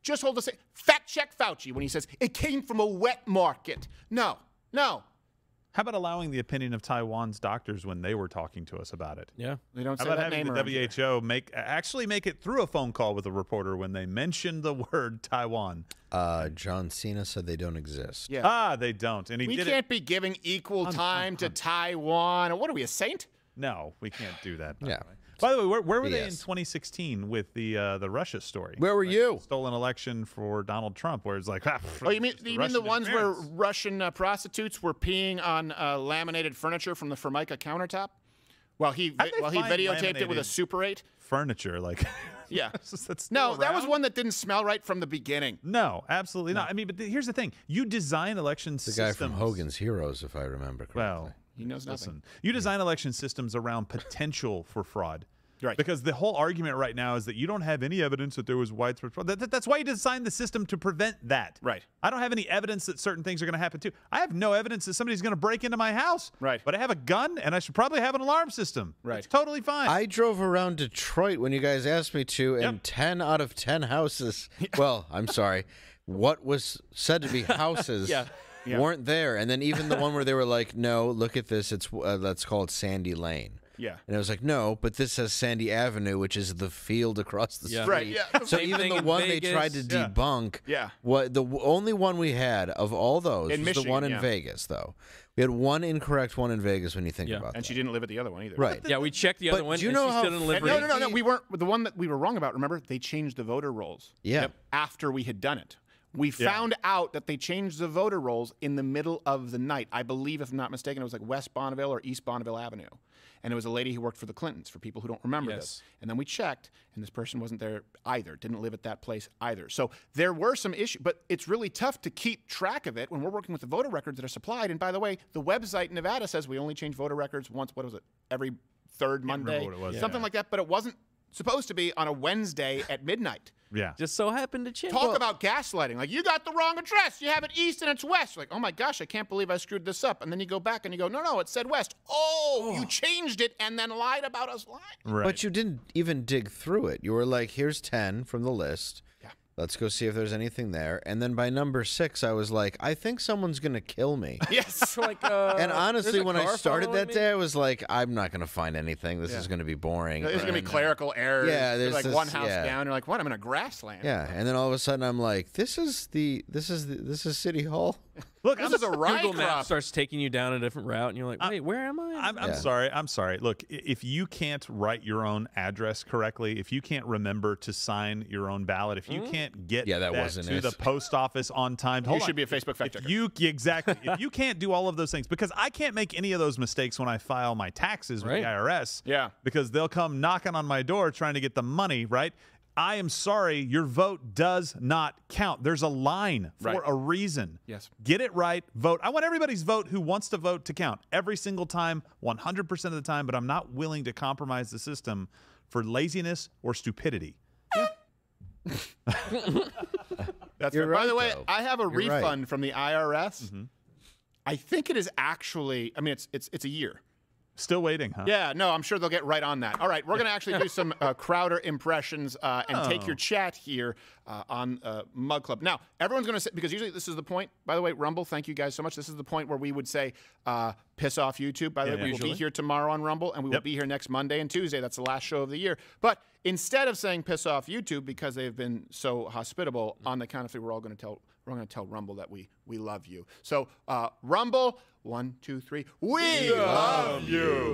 Just hold the same. Fact check Fauci when he says it came from a wet market. No. How about allowing the opinion of Taiwan's doctors when they were talking to us about it? Yeah. They don't say How about that having name the WHO actually make it through a phone call with a reporter when they mentioned the word Taiwan? John Cena said they don't exist. Yeah. They don't. And we can't be giving equal time to Taiwan. What are we, a saint? No, we can't do that. Yeah. By the way, where were they in 2016 with the Russia story? Where were you? Stolen election for Donald Trump, where it's like, you mean the ones where Russian prostitutes were peeing on laminated furniture from the Formica countertop? While he videotaped it with a Super 8? Furniture, like... Yeah. No, that was one that didn't smell right from the beginning. No, absolutely not. I mean, but here's the thing. You design election systems... The guy from Hogan's Heroes, if I remember correctly. Well... He knows nothing. You design election systems around potential for fraud. Right. Because the whole argument right now is that you don't have any evidence that there was widespread fraud. That's why you designed the system to prevent that. Right. I don't have any evidence that certain things are going to happen too. I have no evidence that somebody's going to break into my house. Right. But I have a gun and I should probably have an alarm system. Right. It's totally fine. I drove around Detroit when you guys asked me to, and 10 out of 10 houses, well, I'm sorry, what was said to be houses weren't there. And then even the one where they were like, no, look at this, it's let's call it Sandy Lane. Yeah. And I was like, no, but this says Sandy Avenue, which is the field across the street. Right, yeah. So Same even thing the in one they Vegas. tried to debunk, Yeah. the only one we had of all those In was Michigan, the one in yeah. Vegas, though. We had one incorrect one in Vegas when you think about And that. she didn't live at the other one either. Right. Yeah, we checked the other But one, do you and know she how still didn't live No, we weren't. The one that we were wrong about, remember, they changed the voter rolls. Yeah. After we had done it. We found out that they changed the voter rolls in the middle of the night. I believe, if I'm not mistaken, it was like West Bonneville or East Bonneville Avenue. And it was a lady who worked for the Clintons, for people who don't remember this. And then we checked, and this person wasn't there either, didn't live at that place either. So there were some issues, but it's really tough to keep track of it when we're working with the voter records that are supplied. And by the way, the website in Nevada says we only change voter records once, what was it, every third Monday? what it was. Something like that, but it wasn't supposed to be on a Wednesday at midnight. Yeah. Just so happened to change. Talk about gaslighting. Like, you got the wrong address. You have it east and it's west. You're like, oh my gosh, I can't believe I screwed this up. And then you go back and you go, no, it said west. Oh, you changed it and then lied about us lying. Right. But you didn't even dig through it. You were like, here's 10 from the list. Yeah. Let's go see if there's anything there. And then by number 6, I was like, I think someone's going to kill me. Yes. And honestly, there's a when I car started following that me? day, I was like, I'm not going to find anything. This is going to be boring. There's going to be clerical errors. Yeah, There's there's like one this- house yeah. down. You're like, what? I'm in a grassland. Yeah, and then all of a sudden I'm like, this is City Hall. Look, This is a rye Google crop. Maps starts taking you down a different route, and you're like, wait, where am I? I'm sorry. I'm sorry. Look, if you can't write your own address correctly, if you can't remember to sign your own ballot, if you can't get that wasn't to it. the post office on time, You should be a Facebook fact checker. Exactly. If you can't do all of those things, because I can't make any of those mistakes when I file my taxes with the IRS. Yeah. Because they'll come knocking on my door trying to get the money, right? I am sorry, your vote does not count. There's a line for a reason. Yes. Get it right, vote. I want everybody's vote who wants to vote to count every single time, 100% of the time, but I'm not willing to compromise the system for laziness or stupidity. That's You're right. By right, the way, though. I have a You're right. refund from the IRS. I think it is actually, I mean, it's a year. Still waiting, huh? Yeah, no, I'm sure they'll get right on that. All right, we're going to actually do some Crowder impressions and take your chat here on Mug Club. Now, everyone's going to say, because usually this is the point, by the way, Rumble, thank you guys so much. This is the point where we would say, piss off YouTube. By the way, we will be here tomorrow on Rumble, and we will be here next Monday and Tuesday. That's the last show of the year. But instead of saying piss off YouTube, because they've been so hospitable, on the count of three, we're going to tell Rumble that we love you. So, Rumble, 1, 2, 3, we love you.